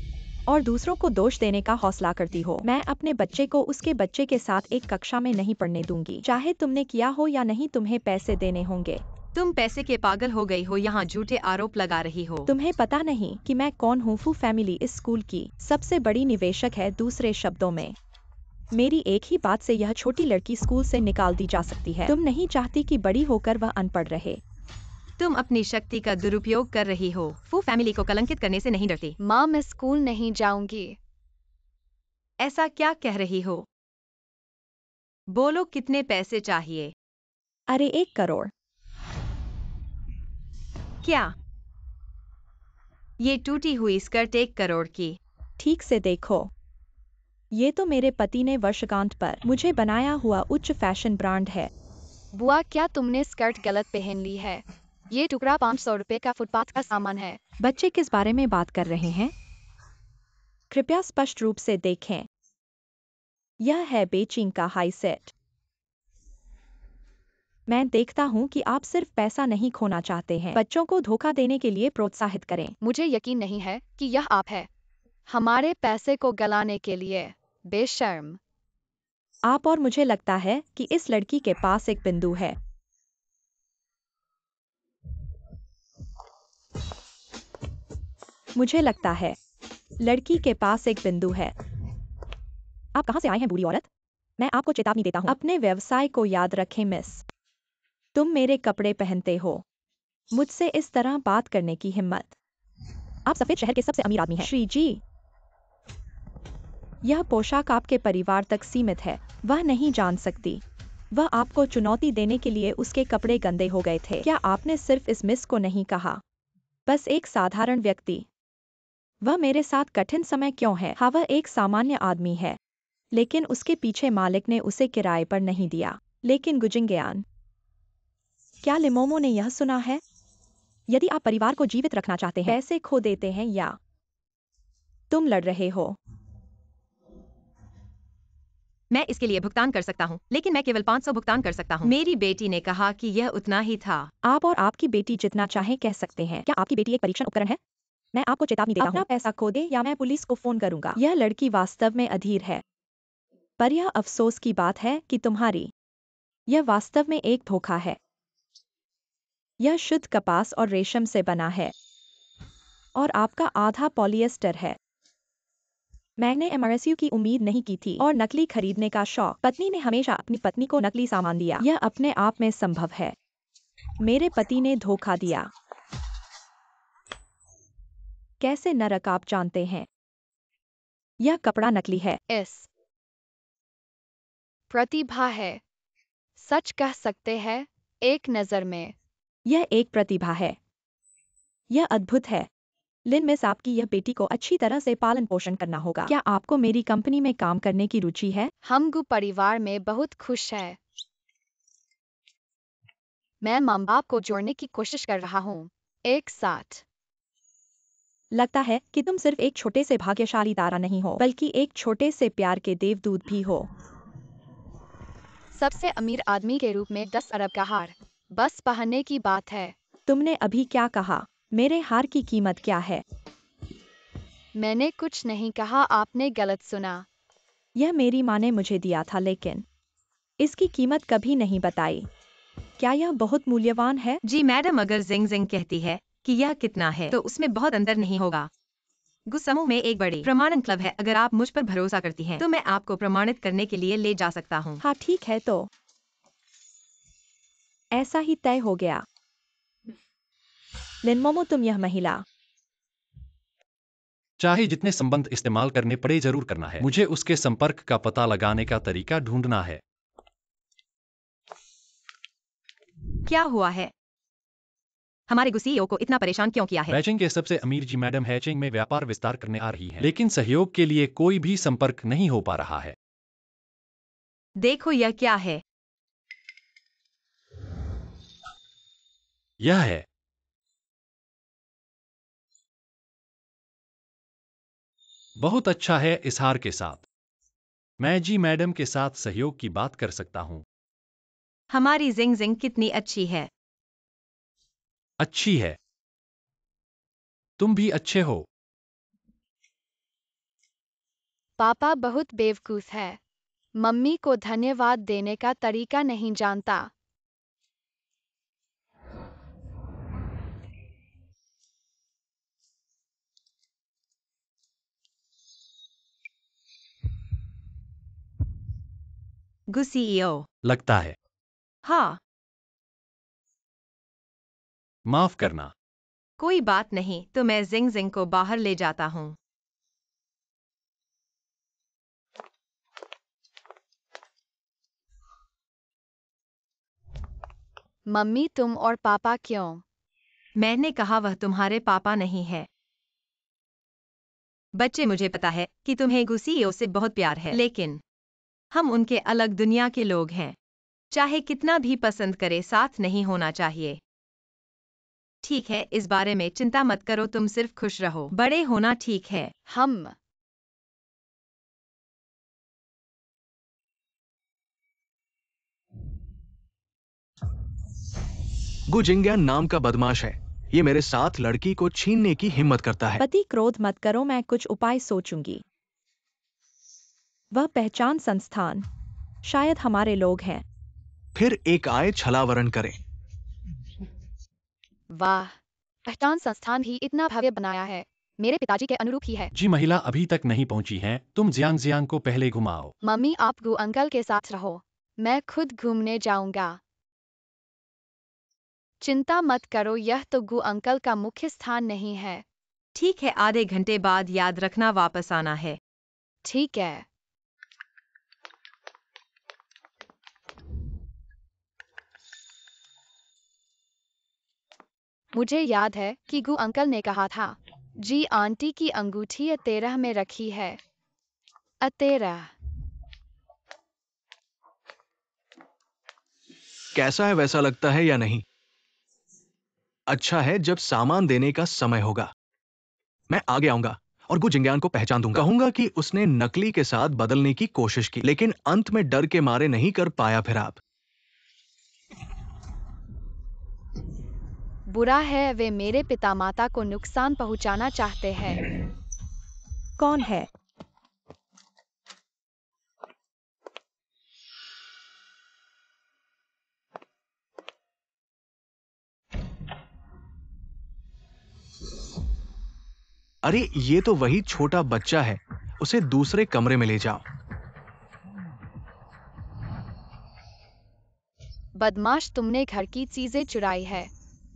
और दूसरों को दोष देने का हौसला करती हो। मैं अपने बच्चे को उसके बच्चे के साथ एक कक्षा में नहीं पढ़ने दूंगी। चाहे तुमने किया हो या नहीं, तुम्हें पैसे देने होंगे। तुम पैसे के पागल हो गई हो, यहाँ झूठे आरोप लगा रही हो। तुम्हें पता नहीं कि मैं कौन हूँ? फू फैमिली इस स्कूल की सबसे बड़ी निवेशक है। दूसरे शब्दों में, मेरी एक ही बात से यह छोटी लड़की स्कूल से निकाल दी जा सकती है। तुम नहीं चाहती कि बड़ी होकर वह अनपढ़ रहे। तुम अपनी शक्ति का दुरुपयोग कर रही हो। फू फैमिली को कलंकित करने से नहीं डरती। माँ, मैं स्कूल नहीं जाऊंगी। ऐसा क्या कह रही हो? बोलो, कितने पैसे चाहिए? अरे 1 करोड़। क्या ये टूटी हुई स्कर्ट 1 करोड़ की? ठीक से देखो, ये तो मेरे पति ने वर्षगांठ पर मुझे बनाया हुआ उच्च फैशन ब्रांड है। बुआ, क्या तुमने स्कर्ट गलत पहन ली है? ये टुकड़ा 500 रुपए का फुटपाथ का सामान है। बच्चे किस बारे में बात कर रहे हैं? कृपया स्पष्ट रूप से देखें। यह है बेचिंग का हाई सेट। मैं देखता हूं कि आप सिर्फ पैसा नहीं खोना चाहते हैं, बच्चों को धोखा देने के लिए प्रोत्साहित करें। मुझे यकीन नहीं है कि यह आप है, हमारे पैसे को गलाने के लिए। बेशर्म। आप और मुझे लगता है कि इस लड़की के पास एक बिंदु है। मुझे लगता है लड़की के पास एक बिंदु है। आप कहां से आए हैं बूढ़ी औरत? मैं आपको चेतावनी देता हूं, अपने व्यवसाय को याद रखें मिस। तुम मेरे कपड़े पहनते हो, मुझसे इस तरह बात करने की हिम्मत। आप सफेद शहर के सबसे अमीर आदमी हैं। श्री जी, यह पोशाक आपके परिवार तक सीमित है। वह नहीं जान सकती। वह आपको चुनौती देने के लिए उसके कपड़े गंदे हो गए थे। क्या आपने सिर्फ इस मिस को नहीं कहा? बस एक साधारण व्यक्ति। वह मेरे साथ कठिन समय क्यों है? हाँ, वह एक सामान्य आदमी है, लेकिन उसके पीछे मालिक ने उसे किराए पर नहीं दिया। लेकिन गुजिंग्यान, क्या लिमोमो ने यह सुना है? यदि आप परिवार को जीवित रखना चाहते हैं, पैसे खो देते हैं या तुम लड़ रहे हो? मैं इसके लिए भुगतान कर सकता हूँ, लेकिन मैं केवल 500 भुगतान कर सकता हूँ। मेरी बेटी ने कहा कि यह उतना ही था। आप और आपकी बेटी जितना चाहें कह सकते हैं। क्या आपकी बेटी एक परीक्षण उपकरण है? मैं आपको चेतावनी देता हूं, अपना पैसा खो दे या मैं पुलिस को फोन करूंगा। यह लड़की वास्तव में अधीर है, पर यह अफसोस की बात है कि यह वास्तव में एक धोखा है। यह शुद्ध कपास और रेशम से बना है और आपका आधा पॉलिएस्टर है। मैंने एमआरएसयू की उम्मीद नहीं की थी और नकली खरीदने का शौक। पत्नी ने हमेशा अपनी पत्नी को नकली सामान दिया। यह अपने आप में संभव है। मेरे पति ने धोखा दिया। कैसे नरक आप जानते हैं? यह कपड़ा नकली है। इस प्रतिभा है, सच कह सकते हैं, एक नजर में। यह एक प्रतिभा है। यह अद्भुत है। लिन मिस, आपकी यह बेटी को अच्छी तरह से पालन पोषण करना होगा। क्या आपको मेरी कंपनी में काम करने की रुचि है? हम गु परिवार में बहुत खुश है। मैं माँ बाप को जोड़ने की कोशिश कर रहा हूँ एक साथ। लगता है कि तुम सिर्फ एक छोटे से भाग्यशाली तारा नहीं हो, बल्कि एक छोटे से प्यार के देवदूत भी हो। सबसे अमीर आदमी के रूप में 10 अरब का हार, बस पहनने की बात है। तुमने अभी क्या कहा? मेरे हार की कीमत क्या है? मैंने कुछ नहीं कहा, आपने गलत सुना। यह मेरी माँ ने मुझे दिया था, लेकिन इसकी कीमत कभी नहीं बताई। क्या यह बहुत मूल्यवान है? जी मैडम, अगर जिंग जिंग कहती है कि यह कितना है तो उसमें बहुत अंतर नहीं होगा। गुस समूह में एक बड़ी प्रमाणन क्लब है। अगर आप मुझ पर भरोसा करती हैं तो मैं आपको प्रमाणित करने के लिए ले जा सकता हूँ। हाँ ठीक है, तो ऐसा ही तय हो गया। लिनमोमो, तुम यह महिला चाहे जितने संबंध इस्तेमाल करने पड़े जरूर करना है। मुझे उसके संपर्क का पता लगाने का तरीका ढूंढना है। क्या हुआ है? हमारे गुसीईओ को इतना परेशान क्यों किया है? बैचिंग के सबसे अमीर जी मैडम हैचिंग में व्यापार विस्तार करने आ रही है, लेकिन सहयोग के लिए कोई भी संपर्क नहीं हो पा रहा है। देखो यह क्या है। यह है बहुत अच्छा है। इस हार के साथ मैं जी मैडम के साथ सहयोग की बात कर सकता हूँ। हमारी जिंग जिंग कितनी अच्छी है। अच्छी है। तुम भी अच्छे हो। पापा बहुत बेवकूफ है। मम्मी को धन्यवाद देने का तरीका नहीं जानता। गुसीईओ, लगता है। हाँ, माफ करना। कोई बात नहीं, तो मैं जिंग जिंग को बाहर ले जाता हूँ। मम्मी, तुम और पापा क्यों? मैंने कहा वह तुम्हारे पापा नहीं है। बच्चे, मुझे पता है कि तुम्हें गुसीईओ से बहुत प्यार है, लेकिन हम उनके अलग दुनिया के लोग हैं। चाहे कितना भी पसंद करे, साथ नहीं होना चाहिए। ठीक है, इस बारे में चिंता मत करो, तुम सिर्फ खुश रहो। बड़े होना ठीक है। हम गु जिंगयान नाम का बदमाश है। ये मेरे साथ लड़की को छीनने की हिम्मत करता है। पति, क्रोध मत करो, मैं कुछ उपाय सोचूंगी। वह पहचान संस्थान, शायद हमारे लोग हैं। फिर एक आय छलावरण करें। वाह, पहचान संस्थान भी इतना भव्य बनाया है। मेरे पिताजी के अनुरूप ही है। जी महिला अभी तक नहीं पहुंची हैं। तुम जियांग जियांग को पहले घुमाओ। मम्मी, आप गु अंकल के साथ रहो, मैं खुद घूमने जाऊंगा। चिंता मत करो, यह तो गु अंकल का मुख्य स्थान नहीं है। ठीक है, आधे घंटे बाद याद रखना वापस आना है। ठीक है। मुझे याद है कि गु अंकल ने कहा था, जी आंटी की अंगूठी अतेरह में रखी है। अतेरह। कैसा है, वैसा लगता है या नहीं? अच्छा है, जब सामान देने का समय होगा मैं आगे आऊंगा और गु जिंगयान को पहचान दूंगा। कहूंगा कि उसने नकली के साथ बदलने की कोशिश की, लेकिन अंत में डर के मारे नहीं कर पाया। फिर आप बुरा है, वे मेरे पिता माता को नुकसान पहुंचाना चाहते हैं। कौन है? अरे, ये तो वही छोटा बच्चा है। उसे दूसरे कमरे में ले जाओ। बदमाश, तुमने घर की चीजें चुराई है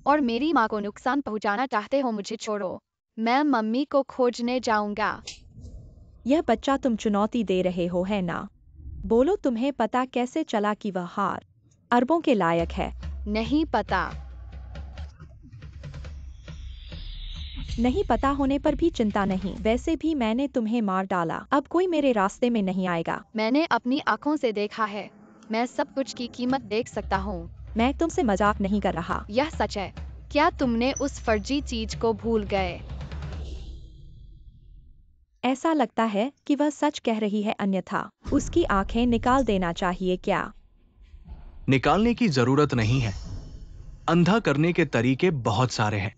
और मेरी माँ को नुकसान पहुंचाना चाहते हो। मुझे छोड़ो, मैं मम्मी को खोजने जाऊंगा। यह बच्चा तुम चुनौती दे रहे हो, है ना? बोलो, तुम्हें पता कैसे चला कि वह हार अरबों के लायक है? नहीं पता। नहीं पता होने पर भी चिंता नहीं, वैसे भी मैंने तुम्हें मार डाला, अब कोई मेरे रास्ते में नहीं आएगा। मैंने अपनी आंखों से देखा है, मैं सब कुछ की कीमत देख सकता हूँ। मैं तुमसे मजाक नहीं कर रहा। यह सच है। क्या तुमने उस फर्जी चीज को भूल गए? ऐसा लगता है कि वह सच कह रही है, अन्यथा उसकी आंखें निकाल देना चाहिए क्या? निकालने की जरूरत नहीं है। अंधा करने के तरीके बहुत सारे हैं।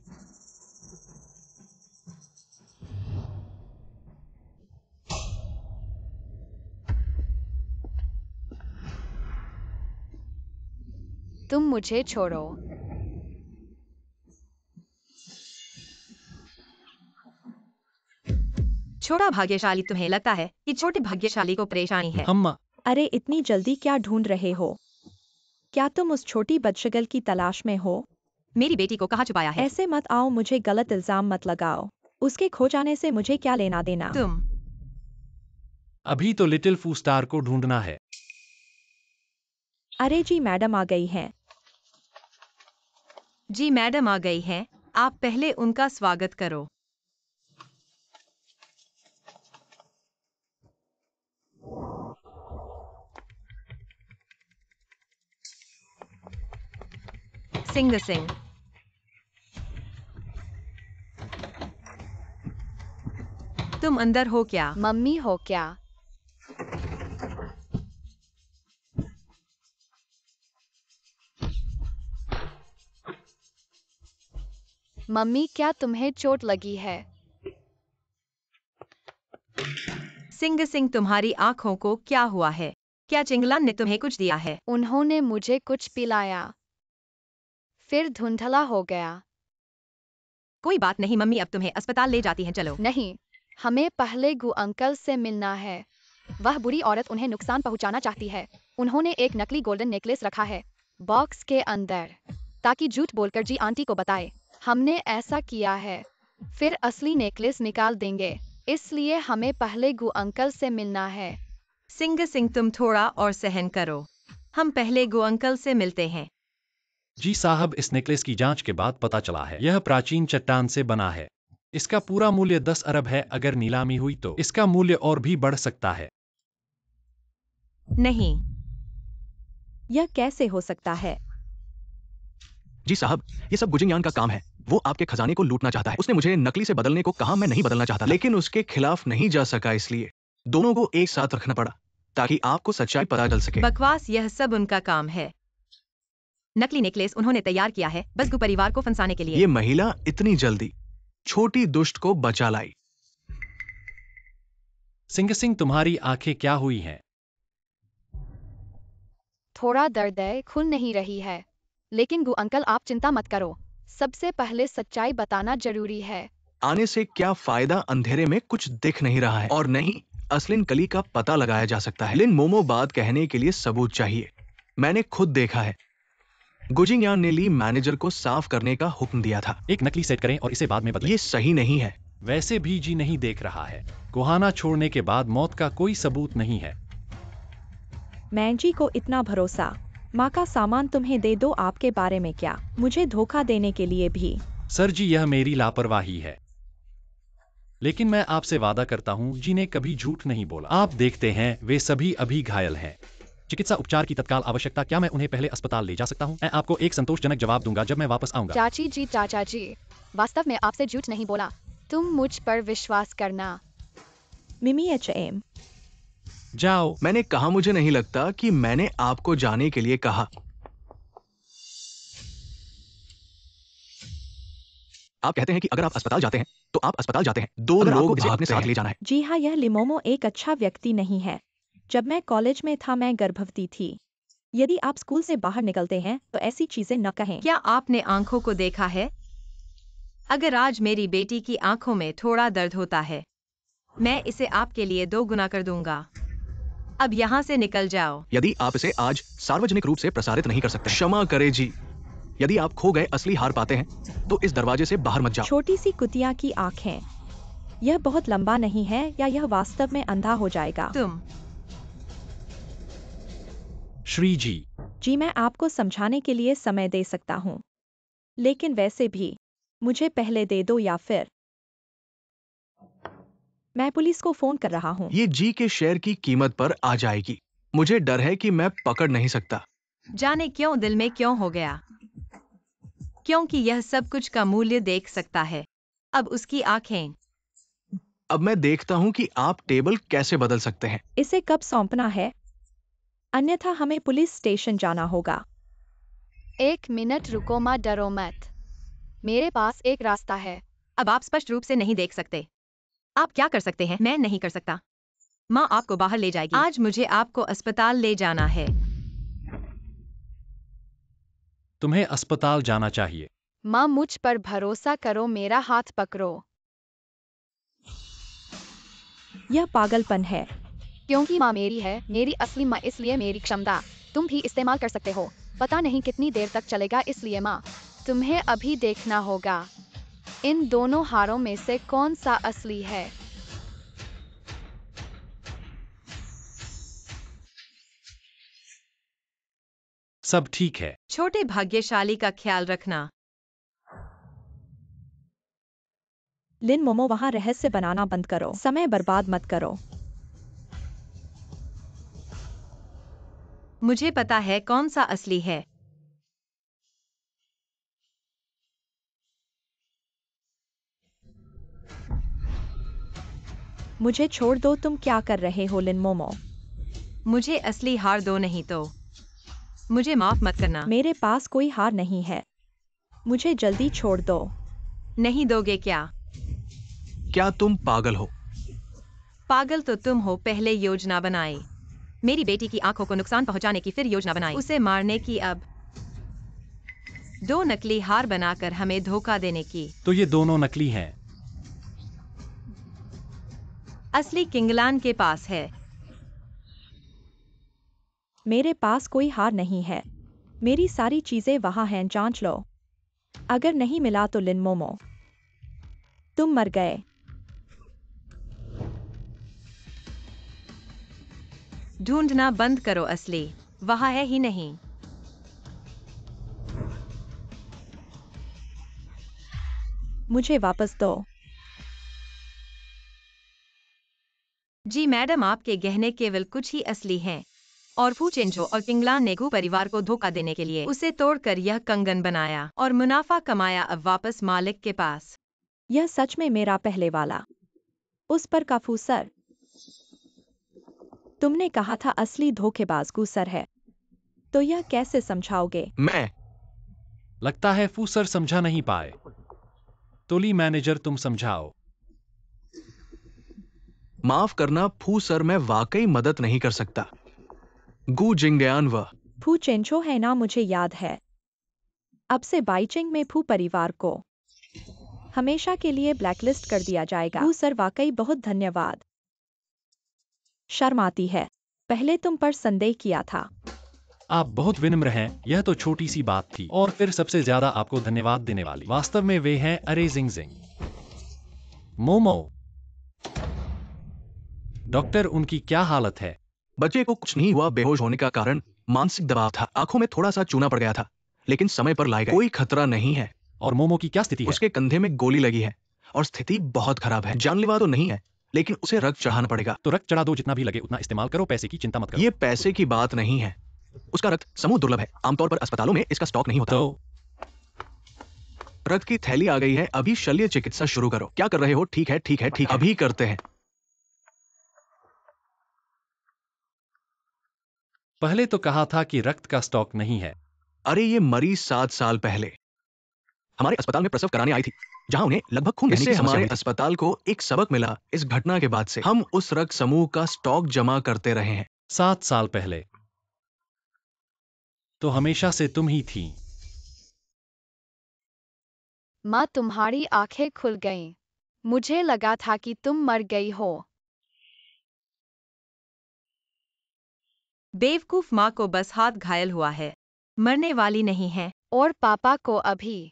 तुम मुझे छोड़ो। छोटा भाग्यशाली, तुम्हें लगता है कि छोटे भाग्यशाली को परेशानी है? अम्मा, अरे इतनी जल्दी क्या ढूंढ रहे हो? क्या तुम उस छोटी बदशगल की तलाश में हो? मेरी बेटी को कहाँ छुपाया है? ऐसे मत आओ, मुझे गलत इल्जाम मत लगाओ। उसके खो जाने से मुझे क्या लेना देना? तुम अभी तो लिटिल फू स्टार को ढूंढना है। अरे जी, मैडम आ गई हैं। जी मैडम आ गई हैं। आप पहले उनका स्वागत करो। सिंह सिंह, तुम अंदर हो क्या? मम्मी हो क्या? मम्मी, क्या तुम्हें चोट लगी है? सिंह सिंह, तुम्हारी आंखों को क्या हुआ है? क्या चिंगलन ने तुम्हें कुछ दिया है? उन्होंने मुझे कुछ पिलाया, फिर धुंधला हो गया। कोई बात नहीं मम्मी, अब तुम्हें अस्पताल ले जाती हैं, चलो। नहीं, हमें पहले गु अंकल से मिलना है। वह बुरी औरत उन्हें नुकसान पहुंचाना चाहती है। उन्होंने एक नकली गोल्डन नेकलेस रखा है बॉक्स के अंदर, ताकि झूठ बोलकर जी आंटी को बताए। हमने ऐसा किया है, फिर असली नेकलेस निकाल देंगे। इसलिए हमें पहले गु अंकल से मिलना है। सिंह सिंह, तुम थोड़ा और सहन करो। हम पहले गो अंकल से मिलते हैं। जी साहब, इस नेकलेस की जांच के बाद पता चला है यह प्राचीन चट्टान से बना है। इसका पूरा मूल्य 10 अरब है। अगर नीलामी हुई तो इसका मूल्य और भी बढ़ सकता है। नहीं, यह कैसे हो सकता है? जी साहब, ये सब गुजिंग यान का काम है। वो आपके खजाने को लूटना चाहता है। उसने मुझे नकली से बदलने को कहा, मैं नहीं बदलना चाहता था, लेकिन उसके खिलाफ नहीं जा सका, इसलिए दोनों को एक साथ रखना पड़ा ताकि आपको सच्चाई पता चल सके। बकवास, यह सब उनका काम है। नकली नेकलेस उन्होंने तैयार किया है बस गु परिवार को फंसाने के लिए। ये महिला इतनी जल्दी छोटी दुष्ट को बचा लाई। सिंह सिंह, तुम्हारी आंखें क्या हुई हैं? थोड़ा दर्द है, खुल नहीं रही है। लेकिन गु अंकल, आप चिंता मत करो। सबसे पहले सच्चाई बताना जरूरी है। आने से क्या फायदा, अंधेरे में कुछ दिख नहीं रहा है। और नहीं, असलिन कली का पता लगाया जा सकता है। लिन मोमो बात कहने के लिए सबूत चाहिए। मैंने खुद देखा है। गुजिंग यान ने ली मैनेजर को साफ करने का हुक्म दिया था। एक नकली सेट करें और इसे बाद में बदलें। ये सही नहीं है। वैसे भी जी नहीं देख रहा है। गुहाना छोड़ने के बाद मौत का कोई सबूत नहीं है। मैंजी को इतना भरोसा। माँ का सामान तुम्हें दे दो, आपके बारे में क्या? मुझे धोखा देने के लिए भी। सर जी, यह मेरी लापरवाही है, लेकिन मैं आपसे वादा करता हूँ जी ने कभी झूठ नहीं बोला। आप देखते हैं वे सभी अभी घायल हैं। चिकित्सा उपचार की तत्काल आवश्यकता। क्या मैं उन्हें पहले अस्पताल ले जा सकता हूँ? मैं आपको एक संतोषजनक जवाब दूंगा जब मैं वापस आऊंगा। चाचा जी, वास्तव में आपसे झूठ नहीं बोला। तुम मुझ पर विश्वास करना। मिमी एचएम, जाओ। मैंने कहा, मुझे नहीं लगता कि मैंने आपको जाने के लिए कहा। आप कहते हैं कि अगर आप अस्पताल जाते हैं तो आप अस्पताल जाते हैं। दो लोग इसे अपने साथ ले जाना है। जी हाँ, यह लिमोमो एक अच्छा व्यक्ति नहीं है। जब मैं कॉलेज में था मैं गर्भवती थी। यदि आप स्कूल से बाहर निकलते हैं तो ऐसी चीजें न कहें। क्या आपने आंखों को देखा है? अगर आज मेरी बेटी की आंखों में थोड़ा दर्द होता है, मैं इसे आपके लिए 2 गुना कर दूंगा। अब यहाँ से निकल जाओ। यदि आप इसे आज सार्वजनिक रूप से प्रसारित नहीं कर सकते, क्षमा करें जी। यदि आप खो गए असली हार पाते हैं तो इस दरवाजे से बाहर मत जाओ। छोटी सी कुतिया की आंखें। यह बहुत लंबा नहीं है या यह वास्तव में अंधा हो जाएगा? तुम श्री जी, जी, मैं आपको समझाने के लिए समय दे सकता हूँ, लेकिन वैसे भी मुझे पहले दे दो या फिर मैं पुलिस को फोन कर रहा हूँ। ये जी के शेयर की कीमत पर आ जाएगी। मुझे डर है कि मैं पकड़ नहीं सकता। जाने क्यों दिल में क्यों हो गया, क्योंकि यह सब कुछ का मूल्य देख सकता है। अब उसकी आंखें अब मैं देखता हूँ कि आप टेबल कैसे बदल सकते हैं। इसे कब सौंपना है? अन्यथा हमें पुलिस स्टेशन जाना होगा। 1 मिनट रुको, माँ डरो मत। मेरे पास एक रास्ता है। अब आप स्पष्ट रूप से नहीं देख सकते। आप क्या कर सकते हैं? मैं नहीं कर सकता। माँ आपको बाहर ले जाएगी। आज मुझे आपको अस्पताल ले जाना है। तुम्हें अस्पताल जाना चाहिए। माँ मुझ पर भरोसा करो, मेरा हाथ पकड़ो। यह पागलपन है। क्योंकि माँ मेरी है, मेरी असली माँ, इसलिए मेरी क्षमता तुम भी इस्तेमाल कर सकते हो। पता नहीं कितनी देर तक चलेगा, इसलिए माँ तुम्हें अभी देखना होगा इन दोनों हारों में से कौन सा असली है। सब ठीक है। छोटे भाग्यशाली का ख्याल रखना। लिन मोमो, वहाँ रहस्य बनाना बंद करो। समय बर्बाद मत करो। मुझे पता है कौन सा असली है। मुझे छोड़ दो, तुम क्या कर रहे हो लिन मोमो? मुझे असली हार दो, नहीं तो मुझे माफ मत करना। मेरे पास कोई हार नहीं है। मुझे जल्दी छोड़ दो। नहीं दोगे क्या? क्या तुम पागल हो? पागल तो तुम हो। पहले योजना बनाई, मेरी बेटी की आंखों को नुकसान पहुंचाने की, फिर योजना बनाई उसे मारने की, अब 2 नकली हार बनाकर हमें धोखा देने की। तो ये दोनों नकली हैं। असली किंगलान के पास है। मेरे पास कोई हार नहीं है। मेरी सारी चीजें वहाँ हैं, जांच लो। अगर नहीं मिला तो लिन मोमो तुम मर गए। ढूंढना बंद करो, असली वहाँ है ही नहीं। मुझे वापस दो। जी मैडम, आपके गहने केवल कुछ ही असली हैं, और फू चेंजो और किंगलान ने गू परिवार को धोखा देने के लिए उसे तोड़कर यह कंगन बनाया और मुनाफा कमाया, अब वापस मालिक के पास। यह सच में मेरा पहले वाला उस पर का फूसर। तुमने कहा था असली धोखेबाज गूसर है, तो यह कैसे समझाओगे? मैं लगता है फूसर समझा नहीं पाए। तोली मैनेजर, तुम समझाओ। माफ करना फू सर, मैं वाकई मदद नहीं कर सकता। गू जिंगयान व फू चेंचो है ना, मुझे याद है। अब से बाइचिंग में फू परिवार को हमेशा के लिए ब्लैकलिस्ट कर दिया जाएगा। फू सर, वाकई बहुत धन्यवाद। शर्म आती है, पहले तुम पर संदेह किया था। आप बहुत विनम्र हैं, यह तो छोटी सी बात थी। और फिर सबसे ज्यादा आपको धन्यवाद देने वाली वास्तव में वे हैं। अरे जिंग जिंग मोमो। डॉक्टर, उनकी क्या हालत है? बच्चे को कुछ नहीं हुआ। बेहोश होने का कारण मानसिक दबाव था। आंखों में थोड़ा सा चूना पड़ गया था, लेकिन समय पर लाए गए। कोई खतरा नहीं है। और मोमो की क्या स्थिति है? उसके कंधे में गोली लगी है और स्थिति बहुत खराब है। जानलेवा तो नहीं है, लेकिन उसे रक्त चढ़ाना पड़ेगा। तो रक्त चढ़ा दो, जितना भी लगे उतना इस्तेमाल करो, पैसे की चिंता मत करो। ये पैसे की बात नहीं है। उसका रक्त समूह दुर्लभ है, आमतौर पर अस्पतालों में इसका स्टॉक नहीं होता। तो रक्त की थैली आ गई है, अभी शल्य चिकित्सा शुरू करो। क्या कर रहे हो? ठीक है ठीक है ठीक है, अभी करते हैं। पहले तो कहा था कि रक्त का स्टॉक नहीं है। अरे ये मरीज 7 साल पहले हमारे अस्पताल में प्रसव कराने आई थी, जहां उन्हें लगभग खून बहने की समस्या हमारे हुई थी। अस्पताल को एक सबक मिला। इस घटना के बाद से हम उस रक्त समूह का स्टॉक जमा करते रहे हैं। 7 साल पहले तो हमेशा से तुम ही थी। माँ तुम्हारी आंखें खुल गईं। मुझे लगा था कि तुम मर गई हो। बेवकूफ, माँ को बस हाथ घायल हुआ है, मरने वाली नहीं है। और पापा को अभी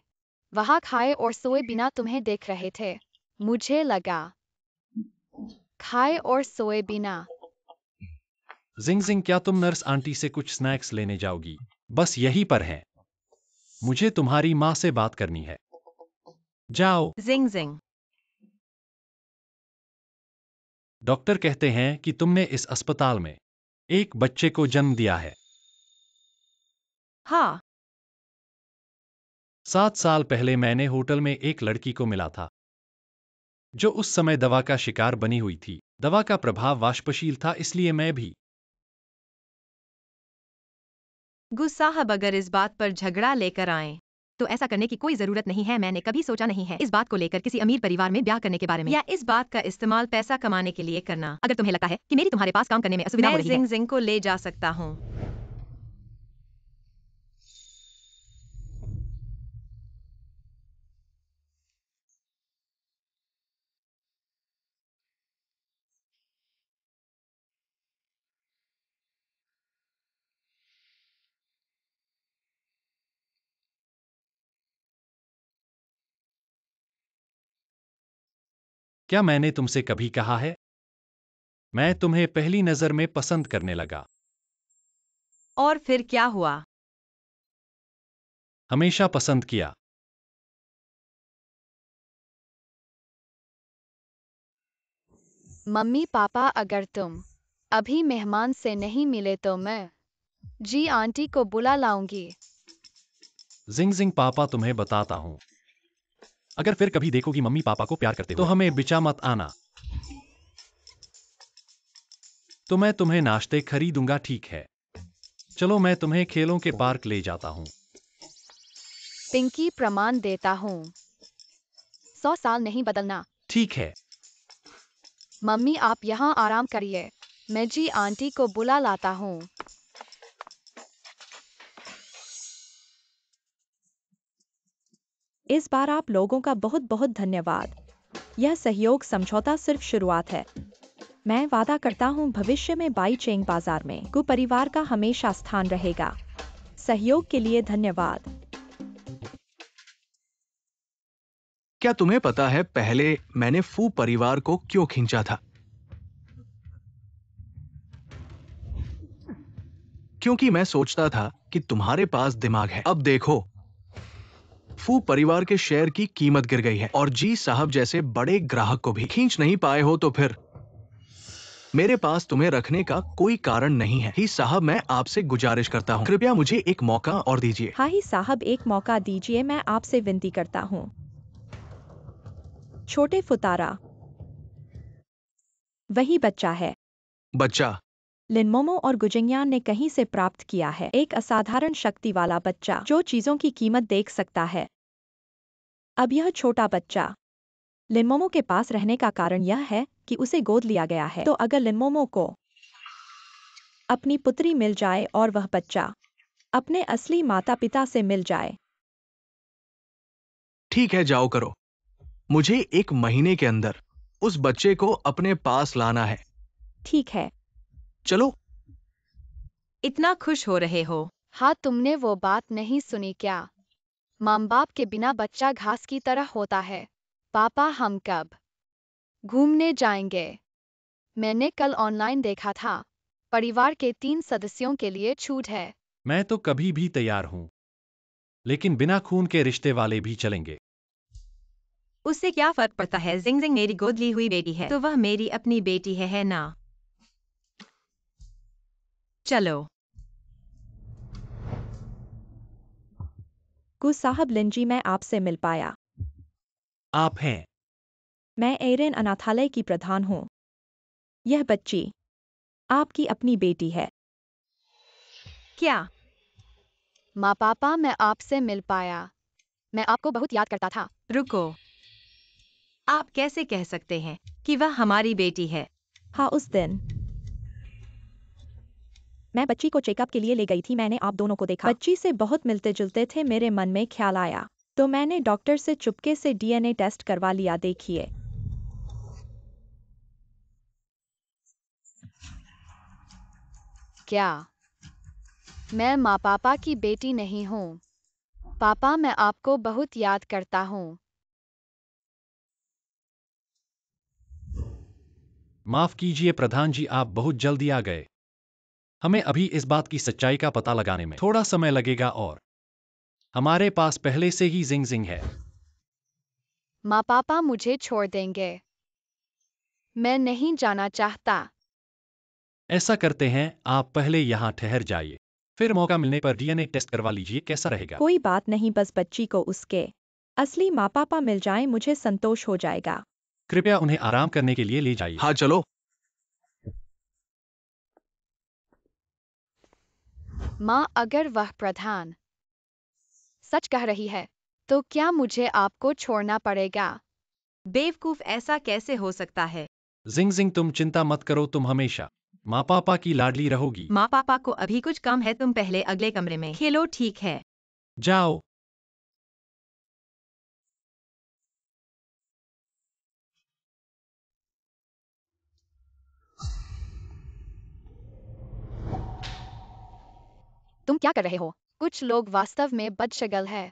वहाँ खाए और सोए बिना तुम्हें देख रहे थे। मुझे लगा खाए और सोए बिना। जिंग जिंग, क्या तुम नर्स आंटी से कुछ स्नैक्स लेने जाओगी? बस यही पर है। मुझे तुम्हारी माँ से बात करनी है। जाओ। जिंग जिंग। डॉक्टर कहते हैं कि तुमने इस अस्पताल में एक बच्चे को जन्म दिया है। हाँ, 7 साल पहले मैंने होटल में एक लड़की को मिला था। जो उस समय दवा का शिकार बनी हुई थी। दवा का प्रभाव वाष्पशील था, इसलिए मैं भी। साहब अगर इस बात पर झगड़ा लेकर आए तो ऐसा करने की कोई जरूरत नहीं है। मैंने कभी सोचा नहीं है इस बात को लेकर किसी अमीर परिवार में ब्याह करने के बारे में, या इस बात का इस्तेमाल पैसा कमाने के लिए करना। अगर तुम्हें लगता है कि मेरी तुम्हारे पास काम करने में असुविधा हो रही है, मैं जिंग को ले जा सकता हूँ। क्या मैंने तुमसे कभी कहा है मैं तुम्हें पहली नजर में पसंद करने लगा? और फिर क्या हुआ? हमेशा पसंद किया। मम्मी पापा, अगर तुम अभी मेहमान से नहीं मिले तो मैं जी आंटी को बुला लाऊंगी। जिंग जिंग पापा, तुम्हें बताता हूं, अगर फिर कभी देखोगी मम्मी पापा को प्यार करते हुए तो हमें बिचा मत आना। तो मैं तुम्हें नाश्ते खरीदूंगा, ठीक है? चलो मैं तुम्हें खेलों के पार्क ले जाता हूं। पिंकी, प्रमाण देता हूँ 100 साल नहीं बदलना। ठीक है। मम्मी आप यहाँ आराम करिए, मैं जी आंटी को बुला लाता हूँ। इस बार आप लोगों का बहुत बहुत धन्यवाद। यह सहयोग समझौता सिर्फ शुरुआत है। मैं वादा करता हूँ भविष्य में बाई चेंग बाजार में गु परिवार का हमेशा स्थान रहेगा। सहयोग के लिए धन्यवाद। क्या तुम्हें पता है पहले मैंने फू परिवार को क्यों खींचा था? क्योंकि मैं सोचता था कि तुम्हारे पास दिमाग है। अब देखो, फू परिवार के शेयर की कीमत गिर गई है और जी साहब जैसे बड़े ग्राहक को भी खींच नहीं पाए हो, तो फिर मेरे पास तुम्हें रखने का कोई कारण नहीं है। ही साहब, मैं आपसे गुजारिश करता हूँ, कृपया मुझे एक मौका और दीजिए। हाँ ही साहब, एक मौका दीजिए, मैं आपसे विनती करता हूँ। छोटे फुतारा, वही बच्चा है। बच्चा? लिनमोमो और गुजिंगयान ने कहीं से प्राप्त किया है। एक असाधारण शक्ति वाला बच्चा जो चीजों की कीमत देख सकता है। अब यह छोटा बच्चा लिनमोमो के पास रहने का कारण यह है कि उसे गोद लिया गया है। तो अगर लिनमोमो को अपनी पुत्री मिल जाए और वह बच्चा अपने असली माता पिता से मिल जाए। ठीक है, जाओ करो। मुझे 1 महीने के अंदर उस बच्चे को अपने पास लाना है। ठीक है। चलो। इतना खुश हो रहे हो? हाँ, तुमने वो बात नहीं सुनी क्या? माँ बाप के बिना बच्चा घास की तरह होता है। पापा, हम कब घूमने जाएंगे? मैंने कल ऑनलाइन देखा था, परिवार के 3 सदस्यों के लिए छूट है। मैं तो कभी भी तैयार हूं, लेकिन बिना खून के रिश्ते वाले भी चलेंगे। उससे क्या फर्क पड़ता है? जिंग जिंग मेरी गोद ली हुई बेटी है तो वह मेरी अपनी बेटी है ना? चलो। गु साहब, लिंजी, मैं आपसे मिल पाया। आप हैं? मैं एरेन अनाथालय की प्रधान हूँ। यह बच्ची आपकी अपनी बेटी है। क्या? माँ पापा, मैं आपसे मिल पाया। मैं आपको बहुत याद करता था। रुको, आप कैसे कह सकते हैं कि वह हमारी बेटी है? हाँ, उस दिन मैं बच्ची को चेकअप के लिए ले गई थी। मैंने आप दोनों को देखा, बच्ची से बहुत मिलते जुलते थे। मेरे मन में ख्याल आया तो मैंने डॉक्टर से चुपके से डीएनए टेस्ट करवा लिया। देखिए, क्या मैं माँ पापा की बेटी नहीं हूँ? पापा, मैं आपको बहुत याद करता हूँ। माफ कीजिए प्रधान जी, आप बहुत जल्दी आ गए। हमें अभी इस बात की सच्चाई का पता लगाने में थोड़ा समय लगेगा और हमारे पास पहले से ही जिंग जिंग है। माँ पापा मुझे छोड़ देंगे? मैं नहीं जाना चाहता। ऐसा करते हैं, आप पहले यहाँ ठहर जाइए, फिर मौका मिलने पर डीएनए टेस्ट करवा लीजिए, कैसा रहेगा? कोई बात नहीं, बस बच्ची को उसके असली माँ पापा मिल जाएं, मुझे संतोष हो जाएगा। कृपया उन्हें आराम करने के लिए ले जाइए। हाँ चलो। माँ, अगर वह प्रधान सच कह रही है, तो क्या मुझे आपको छोड़ना पड़ेगा? बेवकूफ, ऐसा कैसे हो सकता है? जिंग जिंग, तुम चिंता मत करो, तुम हमेशा माँ पापा की लाडली रहोगी। माँ पापा को अभी कुछ काम है, तुम पहले अगले कमरे में खेलो, ठीक है? जाओ। तुम क्या कर रहे हो? कुछ लोग वास्तव में बदशगल है।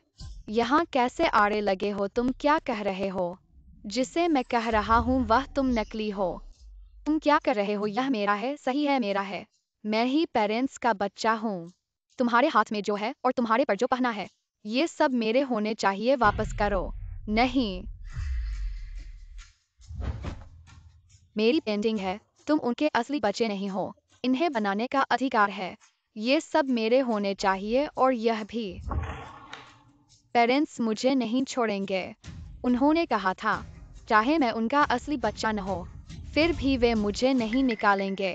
यहाँ कैसे आड़े लगे हो? तुम क्या कह रहे हो? जिसे मैं कह रहा हूँ वह तुम नकली हो। तुम क्या कर रहे हो? यह मेरा है, सही है, मेरा है। मैं ही पेरेंट्स का बच्चा हूँ। तुम्हारे हाथ में जो है और तुम्हारे पर जो पहना है, ये सब मेरे होने चाहिए। वापस करो। नहीं, मेरी पेंटिंग है। तुम उनके असली बच्चे नहीं हो। इन्हें बनाने का अधिकार है। ये सब मेरे होने चाहिए, और यह भी। पेरेंट्स मुझे नहीं छोड़ेंगे। उन्होंने कहा था, चाहे मैं उनका असली बच्चा न हो, फिर भी वे मुझे नहीं निकालेंगे।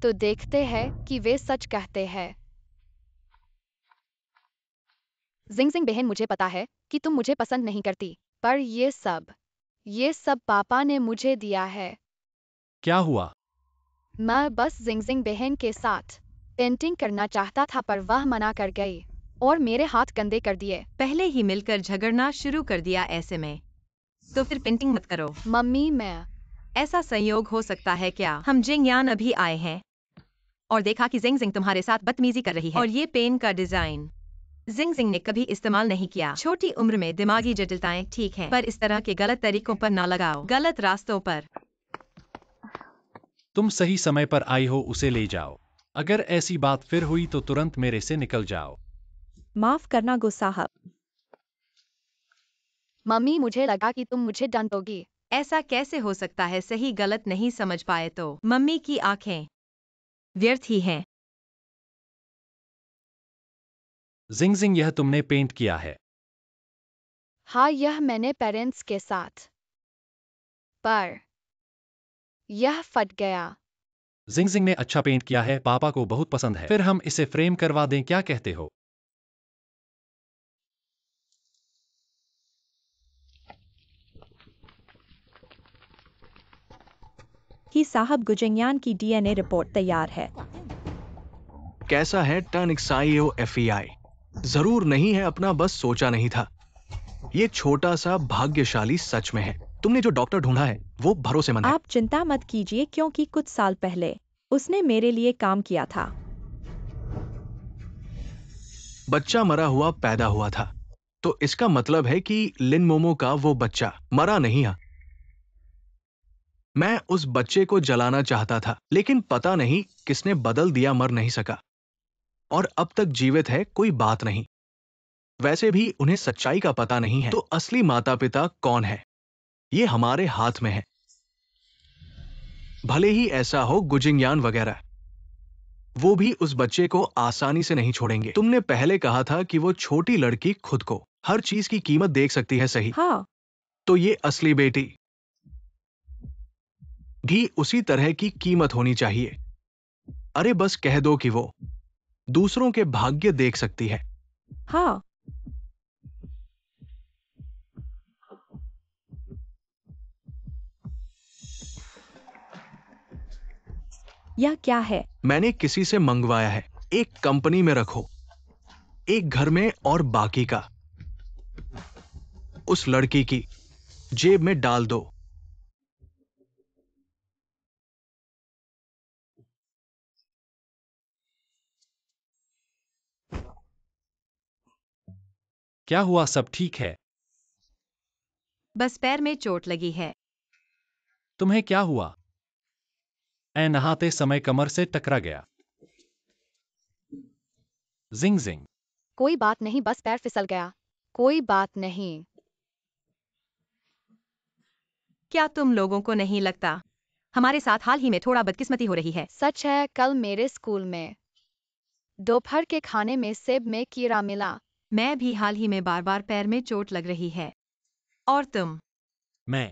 तो देखते हैं कि वे सच कहते हैं। जिंग जिंग बहन, मुझे पता है कि तुम मुझे पसंद नहीं करती, पर ये सब पापा ने मुझे दिया है। क्या हुआ? मैं बस जिंग जिंग बहन के साथ पेंटिंग करना चाहता था, पर वह मना कर गई और मेरे हाथ गंदे कर दिए। पहले ही मिलकर झगड़ना शुरू कर दिया ऐसे में, तो फिर पेंटिंग मत करो। मम्मी, मैं ऐसा संयोग हो सकता है क्या? हम जिंग यान अभी आए हैं और देखा कि जिंग जिंग तुम्हारे साथ बदतमीजी कर रही है, और ये पेन का डिजाइन जिंग जिंग ने कभी इस्तेमाल नहीं किया। छोटी उम्र में दिमागी जटिलताएं ठीक हैं, पर इस तरह के गलत तरीकों पर ना लगाओ, गलत रास्तों पर। तुम सही समय पर आई हो, उसे ले जाओ। अगर ऐसी बात फिर हुई तो तुरंत मेरे से निकल जाओ। माफ करना गो साहब। मम्मी, मुझे लगा कि तुम मुझे डांटोगी। ऐसा कैसे हो सकता है? सही गलत नहीं समझ पाए तो मम्मी की आंखें व्यर्थ ही हैं। जिंग जिंग, यह तुमने पेंट किया है? हाँ, यह मैंने पेरेंट्स के साथ, पर यह फट गया। जिंग जिंग ने अच्छा पेंट किया है, पापा को बहुत पसंद है। फिर हम इसे फ्रेम करवा दें, क्या कहते हो? ही साहब, गुजंगयान की डीएनए रिपोर्ट तैयार है। कैसा है टर्न एक्साईओ एफईआई? जरूर नहीं है अपना, बस सोचा नहीं था। ये छोटा सा भाग्यशाली सच में है। तुमने जो डॉक्टर ढूंढा है वो भरोसेमंद है। आप चिंता मत कीजिए, क्योंकि कुछ साल पहले उसने मेरे लिए काम किया था। बच्चा मरा हुआ पैदा हुआ था, तो इसका मतलब है कि लिन मोमो का वो बच्चा मरा नहीं है। मैं उस बच्चे को जलाना चाहता था, लेकिन पता नहीं किसने बदल दिया, मर नहीं सका और अब तक जीवित है। कोई बात नहीं। वैसे भी उन्हें सच्चाई का पता नहीं है, तो असली माता पिता कौन है ये हमारे हाथ में है। भले ही ऐसा हो गुजिंगयान वगैरह, वो भी उस बच्चे को आसानी से नहीं छोड़ेंगे। तुमने पहले कहा था कि वो छोटी लड़की खुद को हर चीज की कीमत देख सकती है, सही? हाँ, तो ये असली बेटी भी उसी तरह की कीमत होनी चाहिए। अरे बस कह दो कि वो दूसरों के भाग्य देख सकती है। हाँ। यह क्या है? मैंने किसी से मंगवाया है। एक कंपनी में रखो, एक घर में, और बाकी का उस लड़की की जेब में डाल दो। क्या हुआ, सब ठीक है? बस पैर में चोट लगी है। तुम्हें क्या हुआ? नहाते समय कमर से टकरा गया। जिंग जिंग, कोई बात नहीं, बस पैर फिसल गया। कोई बात नहीं। क्या तुम लोगों को नहीं लगता हमारे साथ हाल ही में थोड़ा बदकिस्मती हो रही है? सच है, कल मेरे स्कूल में दोपहर के खाने में सेब में कीड़ा मिला। मैं भी हाल ही में बार बार पैर में चोट लग रही है। और तुम? मैं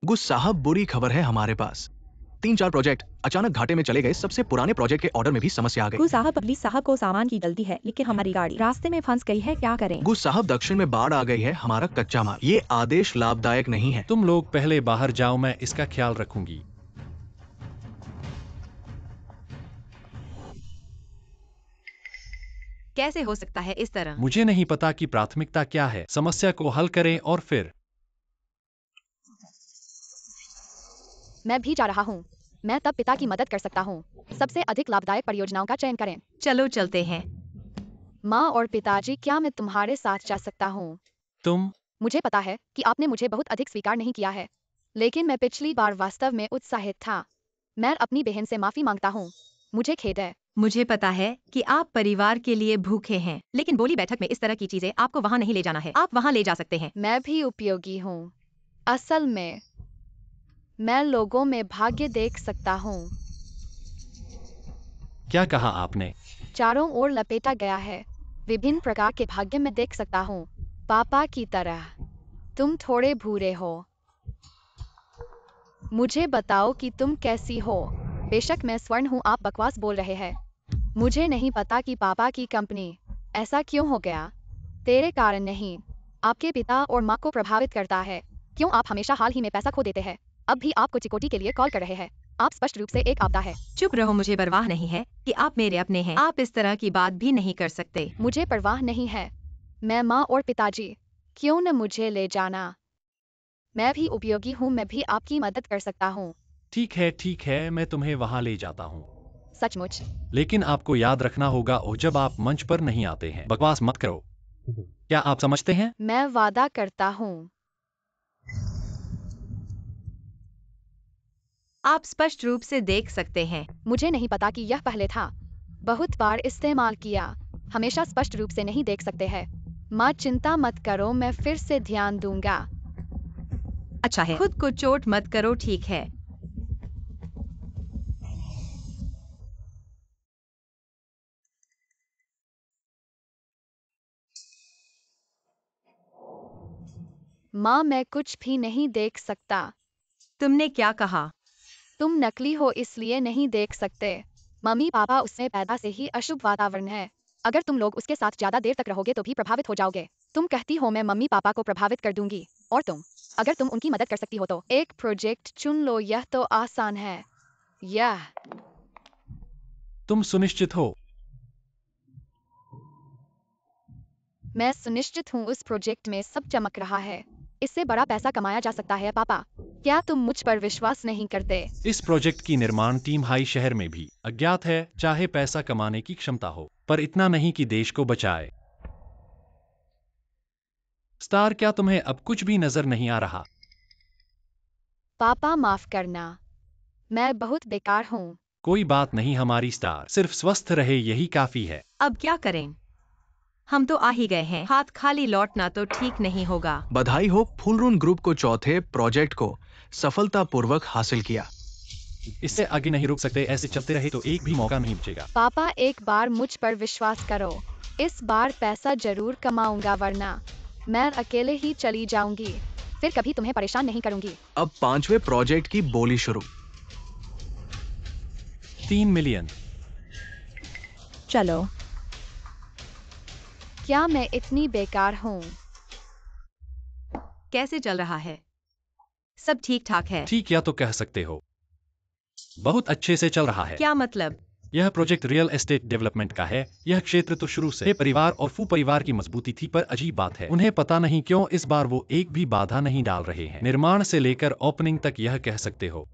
गुस साहब, बुरी खबर है हमारे पास। 3-4 प्रोजेक्ट अचानक घाटे में चले गए। सबसे पुराने प्रोजेक्ट के ऑर्डर में भी समस्या आ गई। गुस साहब, अगली साहब को सामान की जल्दी है, लेकिन हमारी गाड़ी रास्ते में फंस गई है, क्या करें? गुस साहब, दक्षिण में बाढ़ आ गई है, हमारा कच्चा माल। ये आदेश लाभदायक नहीं है। तुम लोग पहले बाहर जाओ, मैं इसका ख्याल रखूंगी। कैसे हो सकता है इस तरह? मुझे नहीं पता कि प्राथमिकता क्या है। समस्या को हल करें और फिर। मैं भी जा रहा हूँ। मैं तब पिता की मदद कर सकता हूँ। सबसे अधिक लाभदायक परियोजनाओं का चयन करें। चलो चलते हैं। माँ और पिताजी, क्या मैं तुम्हारे साथ जा सकता हूँ? तुम मुझे पता है कि आपने मुझे बहुत अधिक स्वीकार नहीं किया है, लेकिन मैं पिछली बार वास्तव में उत्साहित था। मैं अपनी बहन से माफी मांगता हूँ। मुझे खेद है। मुझे पता है कि आप परिवार के लिए भूखे हैं, लेकिन बोली बैठक में इस तरह की चीजें आपको वहाँ नहीं ले जाना है। आप वहाँ ले जा सकते हैं। मैं भी उपयोगी हूँ। असल में मैं लोगों में भाग्य देख सकता हूँ। क्या कहा आपने? चारों ओर लपेटा गया है। विभिन्न प्रकार के भाग्य में देख सकता हूँ। पापा की तरह। तुम थोड़े भूरे हो। मुझे बताओ कि तुम कैसी हो। बेशक मैं स्वर्ण हूँ, आप बकवास बोल रहे हैं। मुझे नहीं पता कि पापा की कंपनी ऐसा क्यों हो गया। तेरे कारण नहीं, आपके पिता और माँ को प्रभावित करता है। क्यों आप हमेशा हाल ही में पैसा खो देते हैं? अब भी आपको चिकोटी के लिए कॉल कर रहे हैं। आप स्पष्ट रूप से एक आपदा है। चुप रहो, मुझे परवाह नहीं है कि आप मेरे अपने हैं। आप इस तरह की बात भी नहीं कर सकते। मुझे परवाह नहीं है। मैं माँ और पिताजी, क्यों न मुझे ले जाना। मैं भी उपयोगी हूँ, मैं भी आपकी मदद कर सकता हूँ। ठीक है, मैं तुम्हें वहां ले जाता हूँ। सचमुच? लेकिन आपको याद रखना होगा, और जब आप मंच पर नहीं आते हैं, बकवास मत करो। क्या आप समझते हैं? मैं वादा करता हूँ। आप स्पष्ट रूप से देख सकते हैं। मुझे नहीं पता कि यह पहले था। बहुत बार इस्तेमाल किया। हमेशा स्पष्ट रूप से नहीं देख सकते हैं। माँ, चिंता मत करो, मैं फिर से ध्यान दूंगा। अच्छा है, खुद को चोट मत करो, ठीक है? माँ, मैं कुछ भी नहीं देख सकता। तुमने क्या कहा? तुम नकली हो इसलिए नहीं देख सकते। मम्मी पापा उसमें पैदा से ही अशुभ वातावरण है। अगर तुम लोग उसके साथ ज्यादा देर तक रहोगे तो भी प्रभावित हो जाओगे। तुम कहती हो मैं मम्मी पापा को प्रभावित कर दूंगी, और तुम, अगर तुम उनकी मदद कर सकती हो तो एक प्रोजेक्ट चुन लो, यह तो आसान है। यह तुम सुनिश्चित हो? मैं सुनिश्चित हूँ, उस प्रोजेक्ट में सब चमक रहा है। इससे बड़ा पैसा कमाया जा सकता है। पापा, क्या तुम मुझ पर विश्वास नहीं करते? इस प्रोजेक्ट की निर्माण टीम हाई शहर में भी अज्ञात है, चाहे पैसा कमाने की क्षमता हो, पर इतना नहीं कि देश को बचाए। स्टार, क्या तुम्हें अब कुछ भी नजर नहीं आ रहा? पापा माफ करना, मैं बहुत बेकार हूँ। कोई बात नहीं हमारी स्टार, सिर्फ स्वस्थ रहे यही काफी है। अब क्या करें? हम तो आ ही गए हैं, हाथ खाली लौटना तो ठीक नहीं होगा। बधाई हो, फुलरून ग्रुप को चौथे प्रोजेक्ट को सफलतापूर्वक हासिल किया। इससे आगे नहीं रुक सकते, ऐसे चलते रहे तो एक भी मौका नहीं बचेगा। पापा, एक बार मुझ पर विश्वास करो। इस बार पैसा जरूर कमाऊंगा, वरना मैं अकेले ही चली जाऊंगी। फिर कभी तुम्हें परेशान नहीं करूंगी। अब 5वें प्रोजेक्ट की बोली शुरू। 3 मिलियन। चलो। क्या मैं इतनी बेकार हूँ? कैसे चल रहा है? सब ठीक ठाक है? ठीक, या तो कह सकते हो बहुत अच्छे से चल रहा है। क्या मतलब? यह प्रोजेक्ट रियल एस्टेट डेवलपमेंट का है। यह क्षेत्र तो शुरू से परिवार और फू परिवार की मजबूती थी, पर अजीब बात है, उन्हें पता नहीं क्यों इस बार वो एक भी बाधा नहीं डाल रहे हैं। निर्माण से लेकर ओपनिंग तक यह कह सकते हो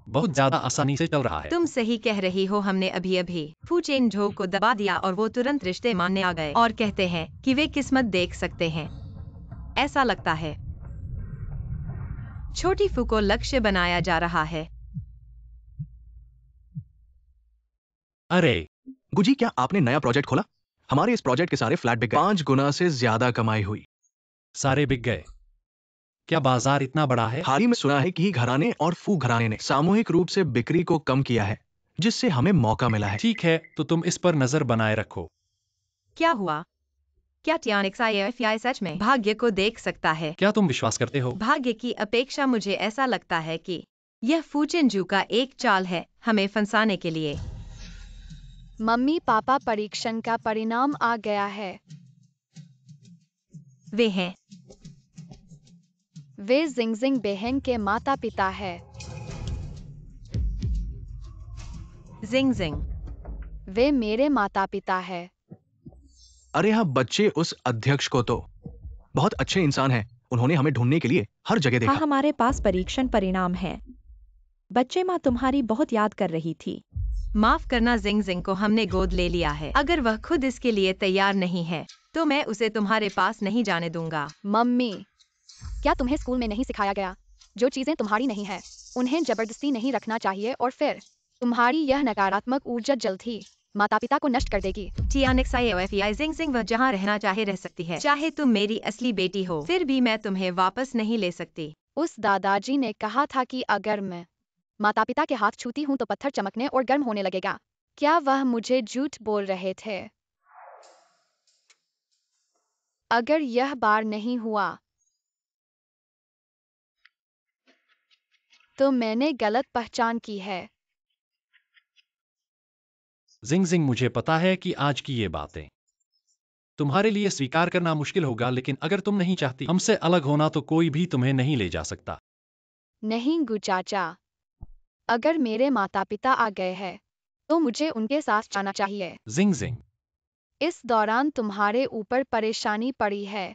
बहुत ज्यादा आसानी से चल रहा है। तुम सही कह रही हो। हमने अभी अभी फू चेन झो को दबा दिया और वो तुरंत रिश्ते मानने आ गए और कहते हैं कि वे किस्मत देख सकते हैं। ऐसा लगता है छोटी फू को लक्ष्य बनाया जा रहा है। अरे गुजी, क्या आपने नया प्रोजेक्ट खोला? हमारे इस प्रोजेक्ट के सारे फ्लैट बिक गए। 5 गुना से ज्यादा कमाई हुई। सारे बिक गए? क्या बाजार इतना बड़ा है? हाल ही में सुना है कि घराने और फू घराने ने सामूहिक रूप से बिक्री को कम किया है, जिससे हमें मौका मिला है। ठीक है, तो तुम इस पर नजर बनाए रखो। क्या हुआ? क्या TNXIFI सच में भाग्य को देख सकता है? क्या तुम विश्वास करते हो? भाग्य की अपेक्षा मुझे ऐसा लगता है कि यह फूचिनजू का एक चाल है हमें फंसाने के लिए। मम्मी पापा परीक्षण का परिणाम आ गया है। वे हैं। वे जिंगजिंग बहन के माता पिता है। जिंगजिंग। वे मेरे माता पिता है। अरे हाँ, बच्चे उस अध्यक्ष को तो बहुत अच्छे इंसान हैं। उन्होंने हमें ढूंढने के लिए हर जगह हाँ, देखा। हमारे पास परीक्षण परिणाम है। बच्चे, माँ तुम्हारी बहुत याद कर रही थी। माफ करना, जिंगजिंग को हमने गोद ले लिया है। अगर वह खुद इसके लिए तैयार नहीं है तो मैं उसे तुम्हारे पास नहीं जाने दूंगा। मम्मी, क्या तुम्हें स्कूल में नहीं सिखाया गया जो चीजें तुम्हारी नहीं है उन्हें जबरदस्ती नहीं रखना चाहिए और फिर तुम्हारी यह नकारात्मक ऊर्जा जल्द ही माता पिता को नष्ट कर देगी। TNXIFI जिंगजिंग, वह जहाँ रहना चाहे रह सकती है। चाहे तुम मेरी असली बेटी हो, फिर भी मैं तुम्हें वापस नहीं ले सकती। उस दादाजी ने कहा था कि अगर मैं माता पिता के हाथ छूती हूँ तो पत्थर चमकने और गर्म होने लगेगा। क्या वह मुझे झूठ बोल रहे थे? अगर यह बार नहीं हुआ तो मैंने गलत पहचान की है। जिंगजिंग, मुझे पता है कि आज की ये बातें तुम्हारे लिए स्वीकार करना मुश्किल होगा, लेकिन अगर तुम नहीं चाहती हमसे अलग होना तो कोई भी तुम्हें नहीं ले जा सकता। नहीं गुचाचा, अगर मेरे माता पिता आ गए हैं तो मुझे उनके साथ जाना चाहिए। जिंगजिंग, इस दौरान तुम्हारे ऊपर परेशानी पड़ी है।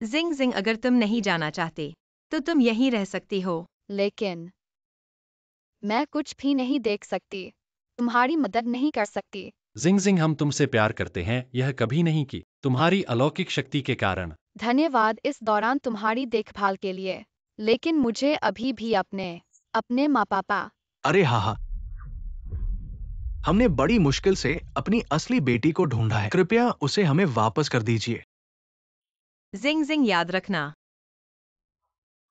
जिंगजिंग, अगर तुम नहीं जाना चाहते तो तुम यहीं रह सकती हो। लेकिन मैं कुछ भी नहीं देख सकती, तुम्हारी मदद नहीं कर सकती। जिंगजिंग, हम तुमसे प्यार करते हैं, यह कभी नहीं कि तुम्हारी अलौकिक शक्ति के कारण। धन्यवाद इस दौरान तुम्हारी देखभाल के लिए, लेकिन मुझे अभी भी अपने माँ पापा। अरे हाँ हाँ, हमने बड़ी मुश्किल से अपनी असली बेटी को ढूंढा है। कृपया उसे हमें वापस कर दीजिए। जिंगजिंग, याद रखना,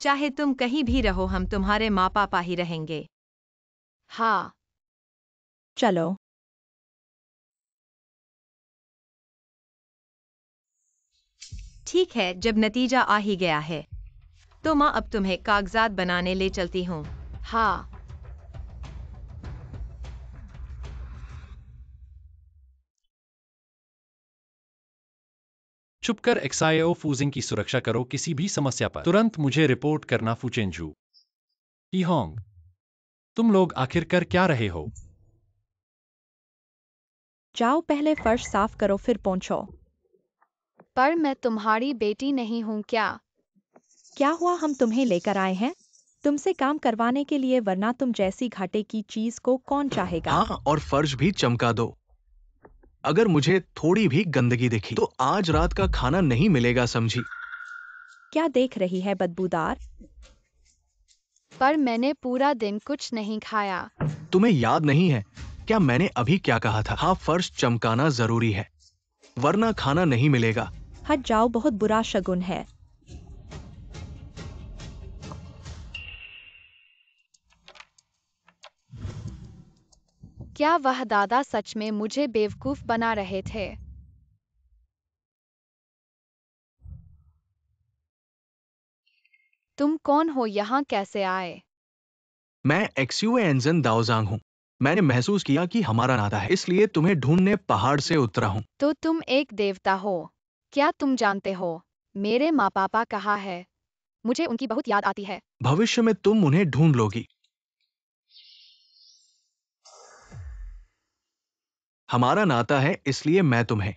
चाहे तुम कहीं भी रहो, हम तुम्हारे माँ पापा ही रहेंगे। हाँ, चलो। ठीक है, जब नतीजा आ ही गया है तो माँ अब तुम्हें कागजात बनाने ले चलती हूँ। हाँ। चुप कर एक्साओ, फूजिंग की सुरक्षा करो। किसी भी समस्या पर तुरंत मुझे रिपोर्ट करना। फुचेंजू, ईहोंग, तुम लोग आखिरकार क्या रहे हो? जाओ, पहले फर्श साफ करो फिर पोंछो। पर मैं तुम्हारी बेटी नहीं हूँ क्या? क्या हुआ, हम तुम्हें लेकर आए हैं तुमसे काम करवाने के लिए, वरना तुम जैसी घाटे की चीज को कौन चाहेगा। हाँ, और फर्श भी चमका दो। अगर मुझे थोड़ी भी गंदगी दिखी तो आज रात का खाना नहीं मिलेगा, समझी? क्या देख रही है, बदबूदार? पर मैंने पूरा दिन कुछ नहीं खाया। तुम्हें याद नहीं है क्या मैंने अभी क्या कहा था? हाँ, फर्श चमकाना जरूरी है, वरना खाना नहीं मिलेगा। हट जाओ, बहुत बुरा शगुन है। क्या वह दादा सच में मुझे बेवकूफ बना रहे थे? तुम कौन हो, यहाँ कैसे आए? मैं एक्सयूए एंजन दाओजांग हूँ। मैंने महसूस किया कि हमारा नाता है, इसलिए तुम्हें ढूंढने पहाड़ से उतरा हूँ। तो तुम एक देवता हो। क्या तुम जानते हो मेरे माँ पापा कहाँ है? मुझे उनकी बहुत याद आती है। भविष्य में तुम उन्हें ढूंढ लोगी। हमारा नाता है, इसलिए मैं तुम्हें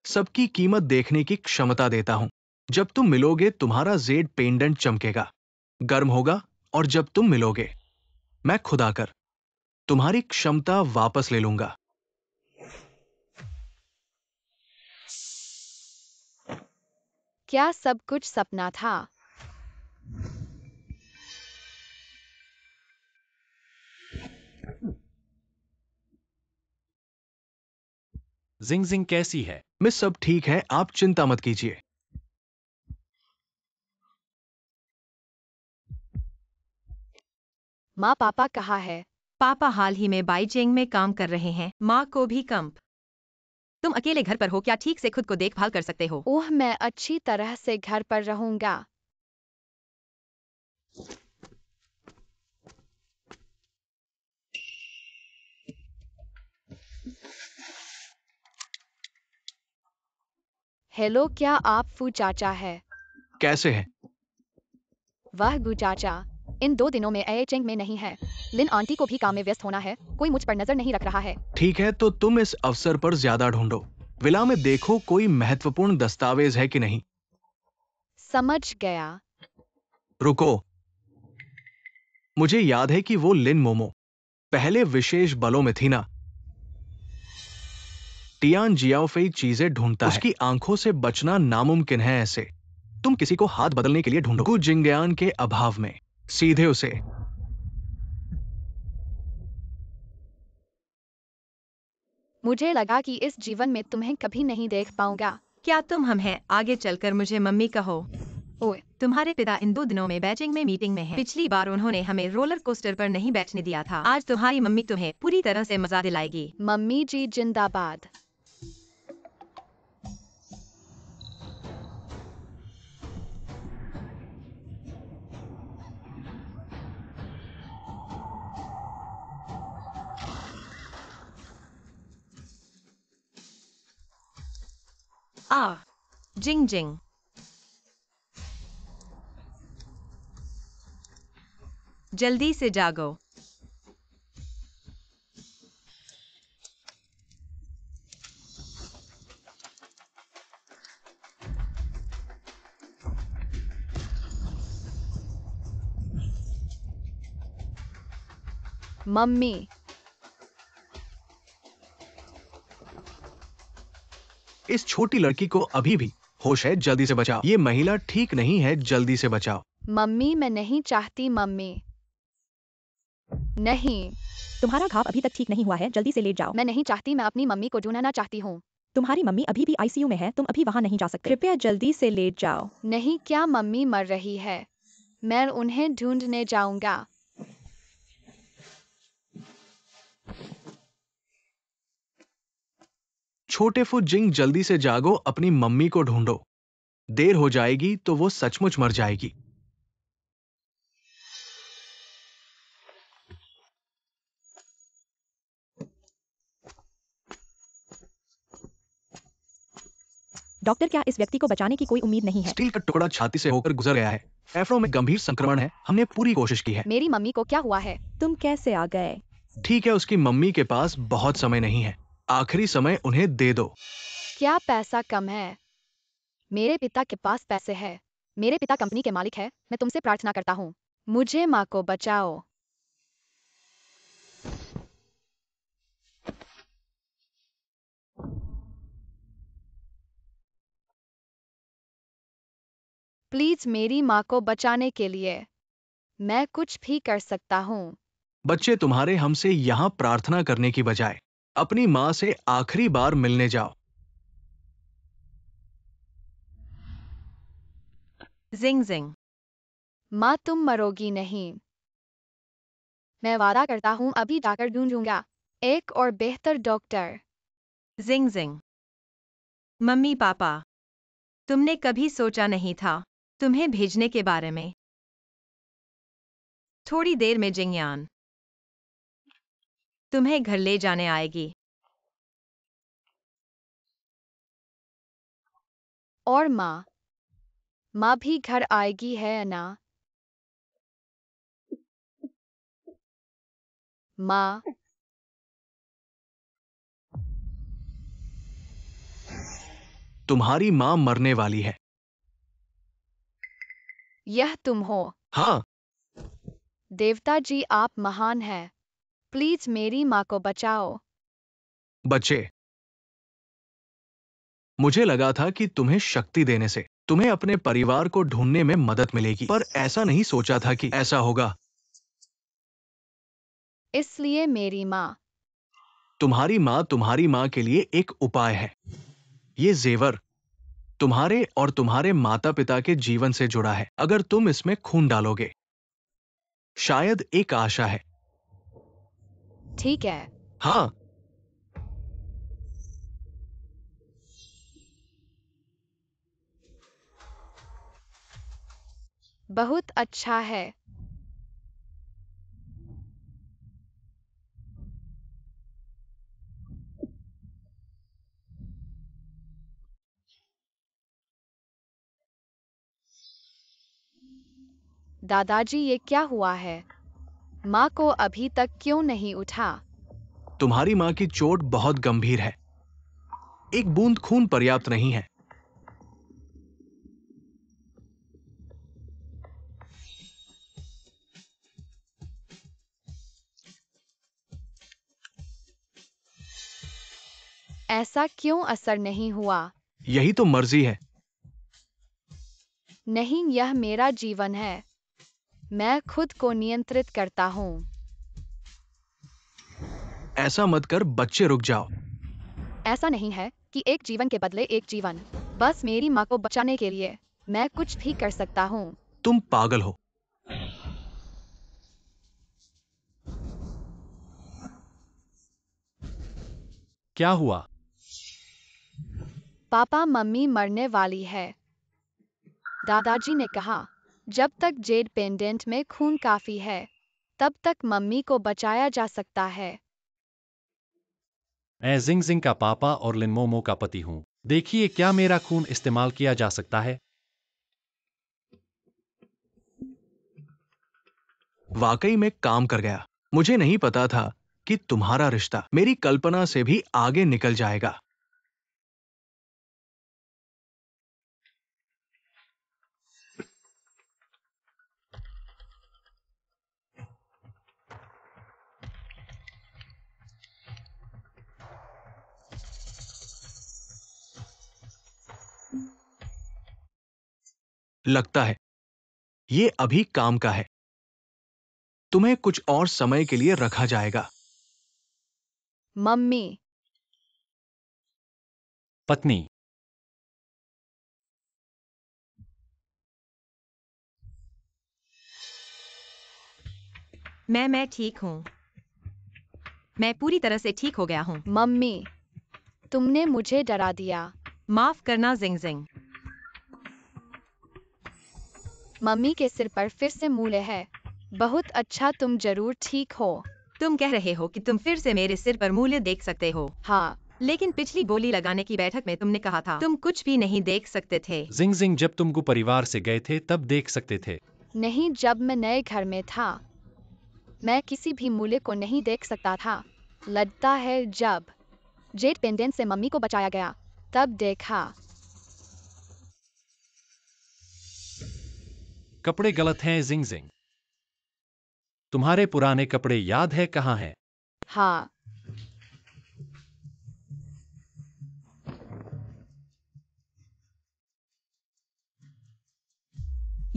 सबकी कीमत देखने की क्षमता देता हूं। जब तुम मिलोगे तुम्हारा जेड पेंडेंट चमकेगा, गर्म होगा, और जब तुम मिलोगे मैं खुद आकर तुम्हारी क्षमता वापस ले लूंगा। क्या सब कुछ सपना था? जिंगजिंग कैसी है? मिस, सब ठीक है, आप चिंता मत कीजिए। माँ पापा कहाँ है? पापा हाल ही में बाईचेंग में काम कर रहे हैं। माँ को भी कंप तुम अकेले घर पर हो, क्या ठीक से खुद को देखभाल कर सकते हो? ओह, मैं अच्छी तरह से घर पर रहूंगा। हेलो, क्या आप फू चाचा है? कैसे है? वह गु चाचा इन 2 दिनों में एचेंग में नहीं है। लिन आंटी को भी काम में व्यस्त होना है, कोई मुझ पर नजर नहीं रख रहा है। ठीक है, तो तुम इस अवसर पर ज्यादा ढूंढो। विला में देखो कोई महत्वपूर्ण दस्तावेज है कि नहीं। समझ गया। रुको, मुझे याद है कि वो लिन मोमो पहले विशेष बलों में थी ना। टियान जियाओफेई चीजें ढूंढता है, उसकी आंखों से बचना नामुमकिन है। ऐसे तुम किसी को हाथ बदलने के लिए ढूंढो। गु जिंगयान के अभाव में सीधे उसे। मुझे लगा कि इस जीवन में तुम्हें कभी नहीं देख पाऊंगा। क्या तुम हम हैं? आगे चलकर मुझे मम्मी कहो। ओए, तुम्हारे पिता इन 2 दिनों में बेजिंग में मीटिंग में हैं। पिछली बार उन्होंने हमें रोलर कोस्टर पर नहीं बैठने दिया था। आज तुम्हारी मम्मी तुम्हें पूरी तरह से मजा दिलाएगी। मम्मी जी जिंदाबाद। जिंग जिंग। जल्दी से जागो। मम्मी, इस छोटी लड़की को अभी भी होश है, जल्दी से बचाओ। ये महिला ठीक नहीं है, जल्दी से बचाओ। मम्मी मैं नहीं चाहती। मम्मी नहीं, तुम्हारा घाव अभी तक ठीक नहीं हुआ है, जल्दी से लेट जाओ। मैं नहीं चाहती। मैं अपनी मम्मी को ढूंढना चाहती हूँ। तुम्हारी मम्मी अभी भी आईसीयू में है, तुम अभी वहां नहीं जा सकते। कृपया जल्दी से लेट जाओ। नहीं, क्या मम्मी मर रही है? मैं उन्हें ढूंढने जाऊंगा। छोटे फू जिंग, जल्दी से जागो, अपनी मम्मी को ढूंढो। देर हो जाएगी तो वो सचमुच मर जाएगी। डॉक्टर, क्या इस व्यक्ति को बचाने की कोई उम्मीद नहीं है? स्टील का टुकड़ा छाती से होकर गुजर गया है। फेफड़ों में गंभीर संक्रमण है। हमने पूरी कोशिश की है। मेरी मम्मी को क्या हुआ है? तुम कैसे आ गए? ठीक है, उसकी मम्मी के पास बहुत समय नहीं है। आखिरी समय उन्हें दे दो। क्या पैसा कम है? मेरे पिता के पास पैसे है। मेरे पिता कंपनी के मालिक है। मैं तुमसे प्रार्थना करता हूँ, मुझे माँ को बचाओ। प्लीज मेरी माँ को बचाने के लिए मैं कुछ भी कर सकता हूँ। बच्चे, तुम्हारे हमसे यहाँ प्रार्थना करने की बजाय अपनी माँ से आखिरी बार मिलने जाओ। जिंग जिंग। माँ, तुम मरोगी नहीं। मैं वादा करता हूँ, अभी जाकर ढूंढूंगा एक और बेहतर डॉक्टर। जिंग जिंग। मम्मी पापा, तुमने कभी सोचा नहीं था तुम्हें भेजने के बारे में। थोड़ी देर में जिंगयान तुम्हें घर ले जाने आएगी। और माँ, माँ भी घर आएगी, है ना? माँ, तुम्हारी माँ मरने वाली है। यह तुम हो? हाँ, देवता जी, आप महान हैं। प्लीज मेरी माँ को बचाओ। बच्चे, मुझे लगा था कि तुम्हें शक्ति देने से तुम्हें अपने परिवार को ढूंढने में मदद मिलेगी, पर ऐसा नहीं सोचा था कि ऐसा होगा। इसलिए मेरी माँ। तुम्हारी माँ के लिए एक उपाय है। ये जेवर तुम्हारे और तुम्हारे माता पिता के जीवन से जुड़ा है। अगर तुम इसमें खून डालोगे, शायद एक आशा है। ठीक है। हाँ, बहुत अच्छा है। दादाजी, ये क्या हुआ है? माँ को अभी तक क्यों नहीं उठा? तुम्हारी माँ की चोट बहुत गंभीर है। एक बूंद खून पर्याप्त नहीं है। ऐसा क्यों असर नहीं हुआ? यही तो मर्जी है। नहीं, यह मेरा जीवन है। मैं खुद को नियंत्रित करता हूँ। ऐसा मत कर, बच्चे, रुक जाओ। ऐसा नहीं है कि एक जीवन के बदले एक जीवन। बस मेरी माँ को बचाने के लिए मैं कुछ भी कर सकता हूँ। तुम पागल हो। क्या हुआ? पापा, मम्मी मरने वाली है। दादाजी ने कहा, जब तक जेड पेंडेंट में खून काफी है, तब तक मम्मी को बचाया जा सकता है। मैं जिंग जिंग का पापा और लिन मोमो का पति हूँ। देखिए, क्या मेरा खून इस्तेमाल किया जा सकता है? वाकई में काम कर गया। मुझे नहीं पता था कि तुम्हारा रिश्ता मेरी कल्पना से भी आगे निकल जाएगा। लगता है ये अभी काम का है। तुम्हें कुछ और समय के लिए रखा जाएगा। मम्मी, पत्नी। मैं ठीक हूँ। मैं पूरी तरह से ठीक हो गया हूँ। मम्मी, तुमने मुझे डरा दिया। माफ करना जिंग जिंग। मम्मी के सिर पर फिर से मूले है। बहुत अच्छा, तुम जरूर ठीक हो। तुम कह रहे हो कि तुम फिर से मेरे सिर पर मूल्य देख सकते हो। हाँ, लेकिन पिछली बोली लगाने की बैठक में तुमने कहा था तुम कुछ भी नहीं देख सकते थे। जिंग जिंग, जब तुम गु परिवार से गए थे तब देख सकते थे। नहीं, जब मैं नए घर में था मैं किसी भी मूल्य को नहीं देख सकता था। लगता है जब जेड पेंडेंट से मम्मी को बचाया गया तब देखा। कपड़े गलत हैं जिंग जिंग। तुम्हारे पुराने कपड़े याद है कहाँ हैं? हाँ,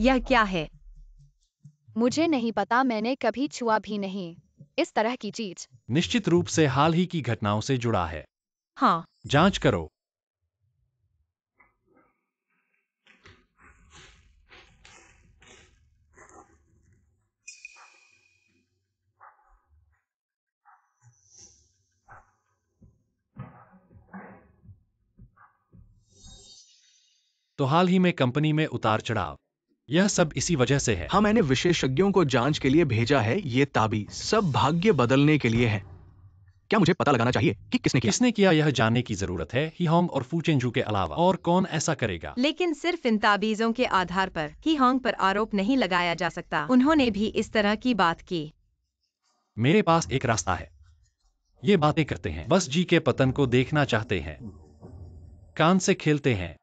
यह क्या है? मुझे नहीं पता, मैंने कभी छुआ भी नहीं इस तरह की चीज। निश्चित रूप से हाल ही की घटनाओं से जुड़ा है। हाँ, जांच करो। तो हाल ही में कंपनी में उतार चढ़ाव, यह सब इसी वजह से है। हाँ, मैंने विशेषज्ञों को जांच के लिए भेजा है। ये ताबीज सब भाग्य बदलने के लिए है। क्या मुझे पता लगाना चाहिए कि किसने किया? किसने किया यह जानने की जरूरत है। ही होंग और फू चेंजू के अलावा और कौन ऐसा करेगा? लेकिन सिर्फ इन ताबीजों के आधार पर ही होंग पर आरोप नहीं लगाया जा सकता। उन्होंने भी इस तरह की बात की। मेरे पास एक रास्ता है। ये बातें करते हैं, बस जी के पतन को देखना चाहते हैं। कान से खेलते हैं।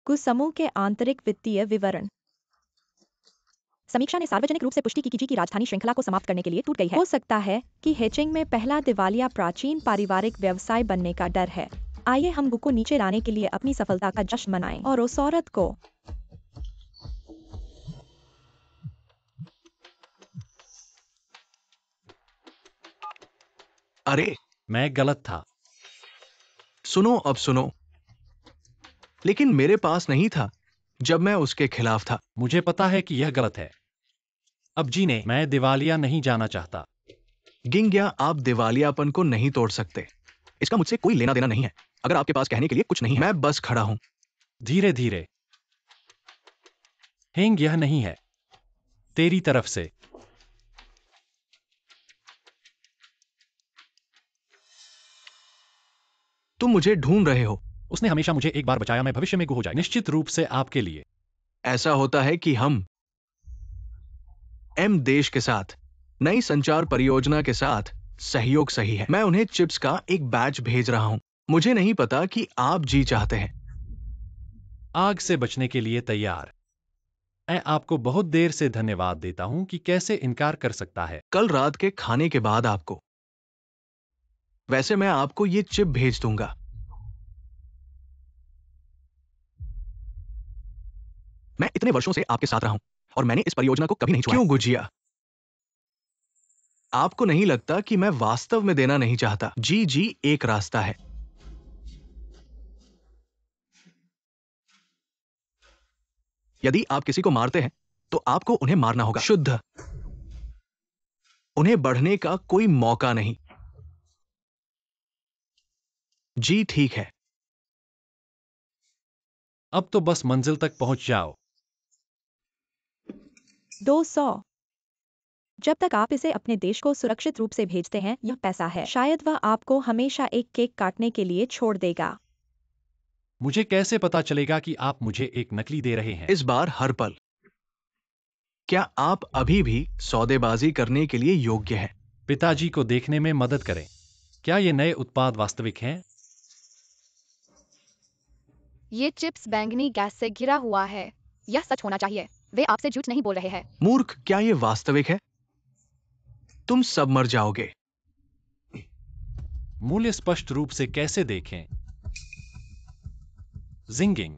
कुछ समूह के आंतरिक वित्तीय विवरण। समीक्षा ने सार्वजनिक रूप से पुष्टि की कि जी की राजधानी श्रृंखला को समाप्त करने के लिए टूट गई है। हो सकता है कि हेचिंग में पहला दिवालिया प्राचीन पारिवारिक व्यवसाय बनने का डर है। आइए हम गु को नीचे लाने के लिए अपनी सफलता का जश्न मनाएं और उस औरत को अरे मैं गलत था। सुनो, अब सुनो। लेकिन मेरे पास नहीं था जब मैं उसके खिलाफ था। मुझे पता है कि यह गलत है। अब जी ने, मैं दिवालिया नहीं जाना चाहता। गिंग्या, आप दिवालियापन को नहीं तोड़ सकते। इसका मुझसे कोई लेना देना नहीं है। अगर आपके पास कहने के लिए कुछ नहीं है, मैं बस खड़ा हूं। धीरे धीरे। हेंग यह नहीं है। तेरी तरफ से। तुम मुझे ढूंढ रहे हो। उसने हमेशा मुझे एक बार बचाया, मैं भविष्य में गो हो जाए। निश्चित रूप से आपके लिए। ऐसा होता है कि हम एम देश के साथ नई संचार परियोजना के साथ सहयोग सही है। मैं उन्हें चिप्स का एक बैच भेज रहा हूं। मुझे नहीं पता कि आप जी चाहते हैं। आग से बचने के लिए तैयार। मैं आपको बहुत देर से धन्यवाद देता हूं कि कैसे इनकार कर सकता है। कल रात के खाने के बाद आपको। वैसे मैं आपको ये चिप भेज दूंगा। मैं इतने वर्षों से आपके साथ रहा हूं और मैंने इस परियोजना को कभी नहीं छुआ। क्यों गुजिया? आपको नहीं लगता कि मैं वास्तव में देना नहीं चाहता? जी, एक रास्ता है। यदि आप किसी को मारते हैं तो आपको उन्हें मारना होगा। शुद्ध। उन्हें बढ़ने का कोई मौका नहीं। जी ठीक है। अब तो बस मंजिल तक पहुंच जाओ। 200। जब तक आप इसे अपने देश को सुरक्षित रूप से भेजते हैं, यह पैसा है। शायद वह आपको हमेशा एक केक काटने के लिए छोड़ देगा। मुझे कैसे पता चलेगा कि आप मुझे एक नकली दे रहे हैं? इस बार हर पल। क्या आप अभी भी सौदेबाजी करने के लिए योग्य हैं? पिताजी को देखने में मदद करें। क्या ये नए उत्पाद वास्तविक हैं? ये चिप्स बैंगनी गैस से घिरा हुआ है। यह सच होना चाहिए। वे आपसे झूठ नहीं बोल रहे हैं। मूर्ख, क्या ये वास्तविक है? तुम सब मर जाओगे। मूल्य स्पष्ट रूप से कैसे देखें? जिंगिंग।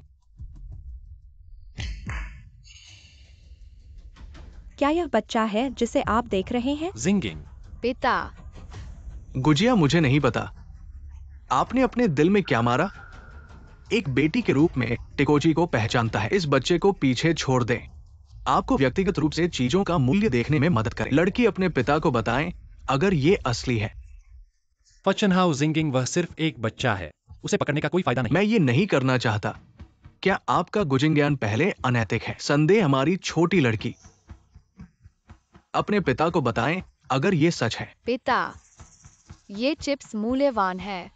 क्या यह बच्चा है जिसे आप देख रहे हैं? जिंगिंग। पिता। गुजिया, मुझे नहीं पता। आपने अपने दिल में क्या मारा? एक बेटी के रूप में टिकोची को पहचानता है। इस बच्चे को पीछे छोड़ दें। आपको व्यक्तिगत रूप से चीजों का मूल्य देखने में मदद करें। लड़की अपने पिता को बताएं अगर ये असली है। फचनहाउ जिंगिंग, वह सिर्फ एक बच्चा है। उसे पकड़ने का कोई फायदा नहीं। मैं ये नहीं करना चाहता। क्या आपका गुजिंग ज्ञान पहले अनैतिक है? संदेह हमारी छोटी लड़की। अपने पिता को बताएं अगर ये सच है। पिता, ये चिप्स मूल्यवान है।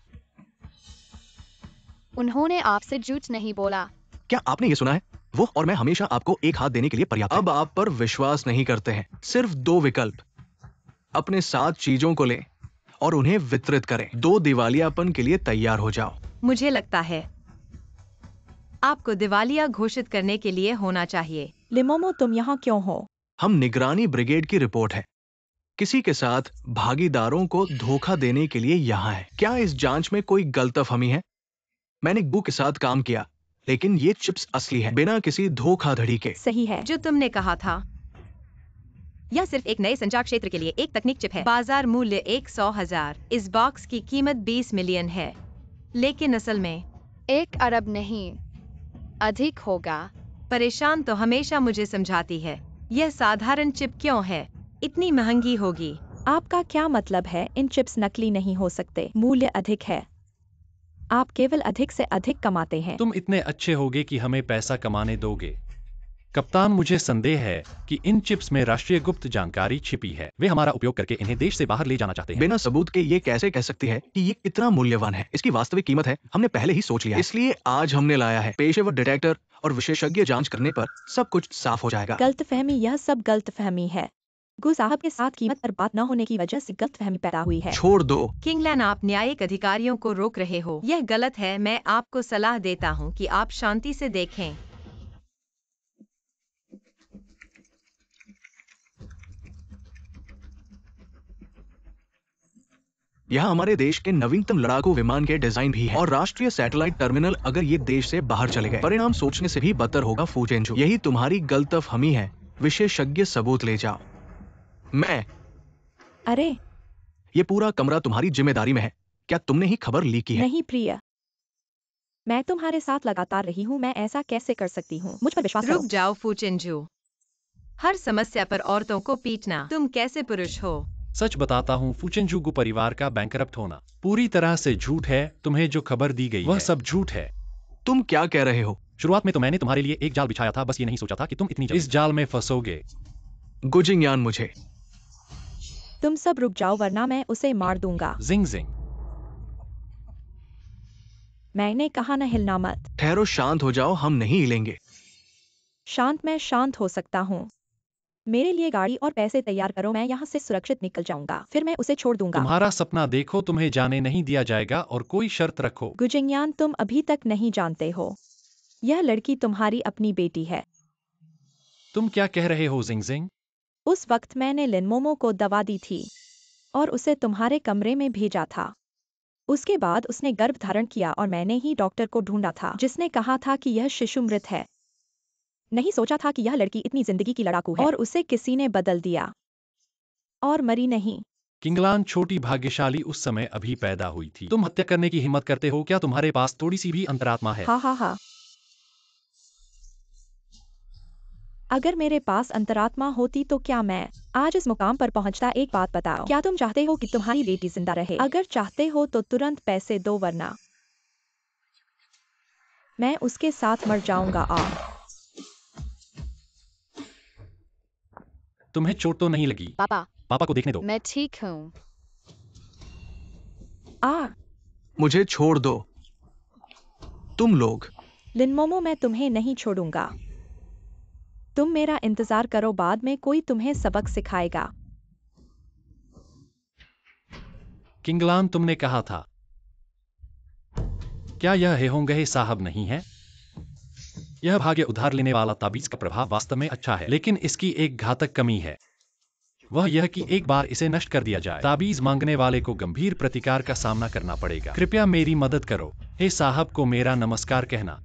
उन्होंने आपसे झूठ नहीं बोला। क्या आपने ये सुना है? वो और मैं हमेशा आपको एक हाथ देने के लिए पर्याप्त है। अब आप पर विश्वास नहीं करते हैं। सिर्फ 2 विकल्प। अपने साथ चीजों को लें और उन्हें वितरित करें। 2 दिवालियापन के लिए तैयार हो जाओ। मुझे लगता है आपको दिवालिया घोषित करने के लिए होना चाहिए। लिमोमो, तुम यहाँ क्यों हो? हम निगरानी ब्रिगेड की रिपोर्ट है। किसी के साथ भागीदारों को धोखा देने के लिए यहाँ है। क्या इस जांच में कोई गलतफहमी है? मैंने गू के साथ काम किया, लेकिन ये चिप्स असली है, बिना किसी धोखाधड़ी के। सही है। जो तुमने कहा था, यह सिर्फ एक नए संचार क्षेत्र के लिए एक तकनीक चिप है। बाजार मूल्य 100,000। इस बॉक्स की कीमत 20 मिलियन है, लेकिन असल में 1 अरब नहीं, अधिक होगा। परेशान तो हमेशा मुझे समझाती है। यह साधारण चिप क्यों है? इतनी महंगी होगी। आपका क्या मतलब है? इन चिप्स नकली नहीं हो सकते। मूल्य अधिक है। आप केवल अधिक से अधिक कमाते हैं। तुम इतने अच्छे होगे कि हमें पैसा कमाने दोगे। कप्तान, मुझे संदेह है कि इन चिप्स में राष्ट्रीय गुप्त जानकारी छिपी है। वे हमारा उपयोग करके इन्हें देश से बाहर ले जाना चाहते हैं। बिना सबूत के ये कैसे कह सकती है कि ये कितना मूल्यवान है? इसकी वास्तविक कीमत है, हमने पहले ही सोच लिया है। इसलिए आज हमने लाया है पेशेवर डिटेक्टर और विशेषज्ञ जांच करने पर सब कुछ साफ हो जाएगा। गलतफहमी, यह सब गलतफहमी है। गु साहब के साथ कीमत पर बात न होने की वजह से गलतफहमी पैदा हुई है। छोड़ दो। किंगलैन, आप न्यायिक अधिकारियों को रोक रहे हो। यह गलत है। मैं आपको सलाह देता हूँ कि आप शांति से देखें। यहाँ हमारे देश के नवीनतम लड़ाकू विमान के डिजाइन भी है और राष्ट्रीय सैटेलाइट टर्मिनल। अगर ये देश से बाहर चले गए, परिणाम सोचने से भी बदतर होगा। फूचेंजू, यही तुम्हारी गलतफहमी है। विशेषज्ञ सबूत ले जाओ। मैं अरे ये पूरा कमरा तुम्हारी जिम्मेदारी में है। क्या तुमने ही खबर लीक की है? नहीं प्रिय, मैं तुम्हारे साथ लगातार रही हूँ। मैं ऐसा कैसे कर सकती हूँ? मुझ पर विश्वास रुक करो। जाओ फूचेंजू। हर समस्या पर औरतों को पीटना, तुम कैसे पुरुष हो? सच बताता हूँ, फुचेंजुगु परिवार का बैंकरप्ट होना पूरी तरह से झूठ है। तुम्हें जो खबर दी गई वह सब झूठ है। तुम क्या कह रहे हो? शुरुआत में तो मैंने तुम्हारे लिए एक जाल बिछाया था, बस ये नहीं सोचा था कि तुम इतनी जल्दी इस जाल में फंसोगे। गुजिंगयान मुझे। तुम सब रुक जाओ वरना मैं उसे मार दूंगा। जिंग जिंग। मैंने कहा न हिलना मत। ठहरो, शांत हो जाओ, हम नहीं हिलेंगे। शांत? मैं शांत हो सकता हूँ। मेरे लिए गाड़ी और पैसे तैयार करो, मैं यहाँ से सुरक्षित निकल जाऊंगा, फिर मैं उसे छोड़ दूंगा। तुम्हारा सपना देखो, तुम्हें जाने नहीं दिया जाएगा और कोई शर्त रखो। गुजिंगयान, तुम अभी तक नहीं जानते हो, यह लड़की तुम्हारी अपनी बेटी है। तुम क्या कह रहे हो जिंग जिंग? उस वक्त मैंने लिनमोमो को दवा दी थी और उसे तुम्हारे कमरे में भेजा था। उसके बाद उसने गर्भ धारण किया और मैंने ही डॉक्टर को ढूंढा था जिसने कहा था कि यह शिशु मृत है। नहीं सोचा था कि यह लड़की इतनी जिंदगी की लड़ाकू है और उसे किसी ने बदल दिया और मरी नहीं। किंगलान, छोटी भाग्यशाली उस समय अभी पैदा हुई थी। तुम हत्या करने की हिम्मत करते हो? क्या तुम्हारे पास थोड़ी सी भी अंतरात्मा है? हा हा हा। अगर मेरे पास अंतरात्मा होती तो क्या मैं आज इस मुकाम पर पहुंचता? एक बात बताओ, क्या तुम चाहते हो कि तुम्हारी बेटी जिंदा रहे? अगर चाहते हो तो तुरंत पैसे दो वरना मैं उसके साथ मर जाऊंगा। तुम्हें चोट तो नहीं लगी? पापा, पापा को देखने दो। मैं ठीक हूँ। मुझे छोड़ दो। तुम लोग। लिनमोमो, मैं तुम्हें नहीं छोड़ूंगा। तुम मेरा इंतजार करो, बाद में कोई तुम्हें सबक सिखाएगा। किंगलान, तुमने कहा था। क्या यह हेहोंगहे साहब नहीं है? यह भाग्य उधार लेने वाला ताबीज का प्रभाव वास्तव में अच्छा है, लेकिन इसकी एक घातक कमी है। वह यह कि एक बार इसे नष्ट कर दिया जाए, ताबीज मांगने वाले को गंभीर प्रतिकार का सामना करना पड़ेगा। कृपया मेरी मदद करो। हे साहब को मेरा नमस्कार कहना।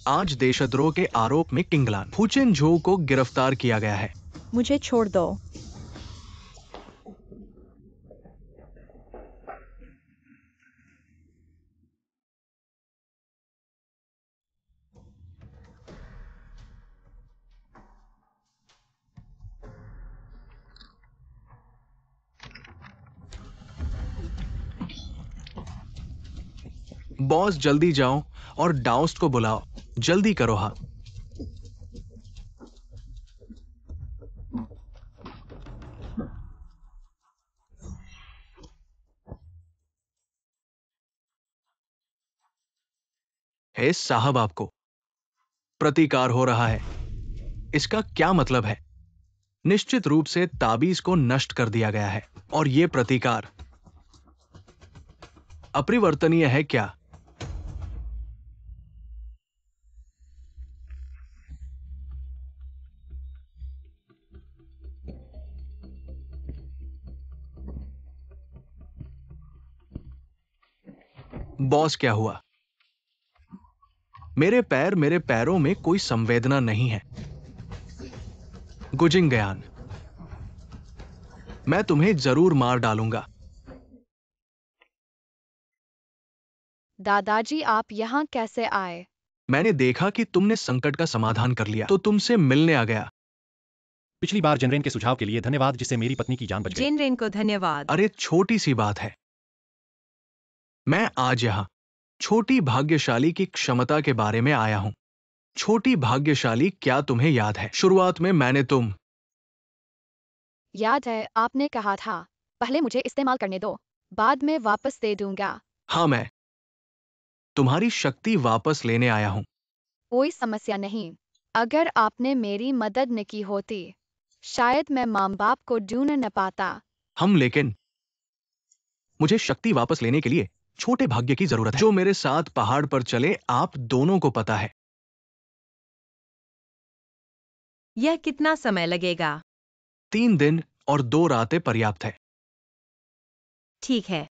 आज देशद्रोह के आरोप में किंगलान फुचेन झो को गिरफ्तार किया गया है। मुझे छोड़ दो। बॉस, जल्दी जाओ और डाउस्ट को बुलाओ। जल्दी करो। हाँ, हे साहब, आपको प्रतिकार हो रहा है। इसका क्या मतलब है? निश्चित रूप से ताबीज को नष्ट कर दिया गया है और यह प्रतिकार अपरिवर्तनीय है क्या? बॉस, क्या हुआ? मेरे पैरों में कोई संवेदना नहीं है। गुजिंगयान, मैं तुम्हें जरूर मार डालूंगा। दादाजी, आप यहाँ कैसे आए? मैंने देखा कि तुमने संकट का समाधान कर लिया तो तुमसे मिलने आ गया। पिछली बार जनरेन के सुझाव के लिए धन्यवाद, जिससे मेरी पत्नी की जान बच गई। जेनरेन को धन्यवाद। अरे, छोटी सी बात है। मैं आज यहां छोटी भाग्यशाली की क्षमता के बारे में आया हूं। छोटी भाग्यशाली, क्या तुम्हें याद है शुरुआत में मैंने याद है, आपने कहा था पहले मुझे इस्तेमाल करने दो, बाद में वापस दे दूंगा। हाँ, मैं तुम्हारी शक्ति वापस लेने आया हूं। कोई समस्या नहीं। अगर आपने मेरी मदद न की होती, शायद मैं माँ बाप को ढूंढ न पाता। लेकिन मुझे शक्ति वापस लेने के लिए छोटे भाग्य की जरूरत है, जो मेरे साथ पहाड़ पर चले। आप दोनों को पता है। यह कितना समय लगेगा? 3 दिन और 2 रातें पर्याप्त है। ठीक है।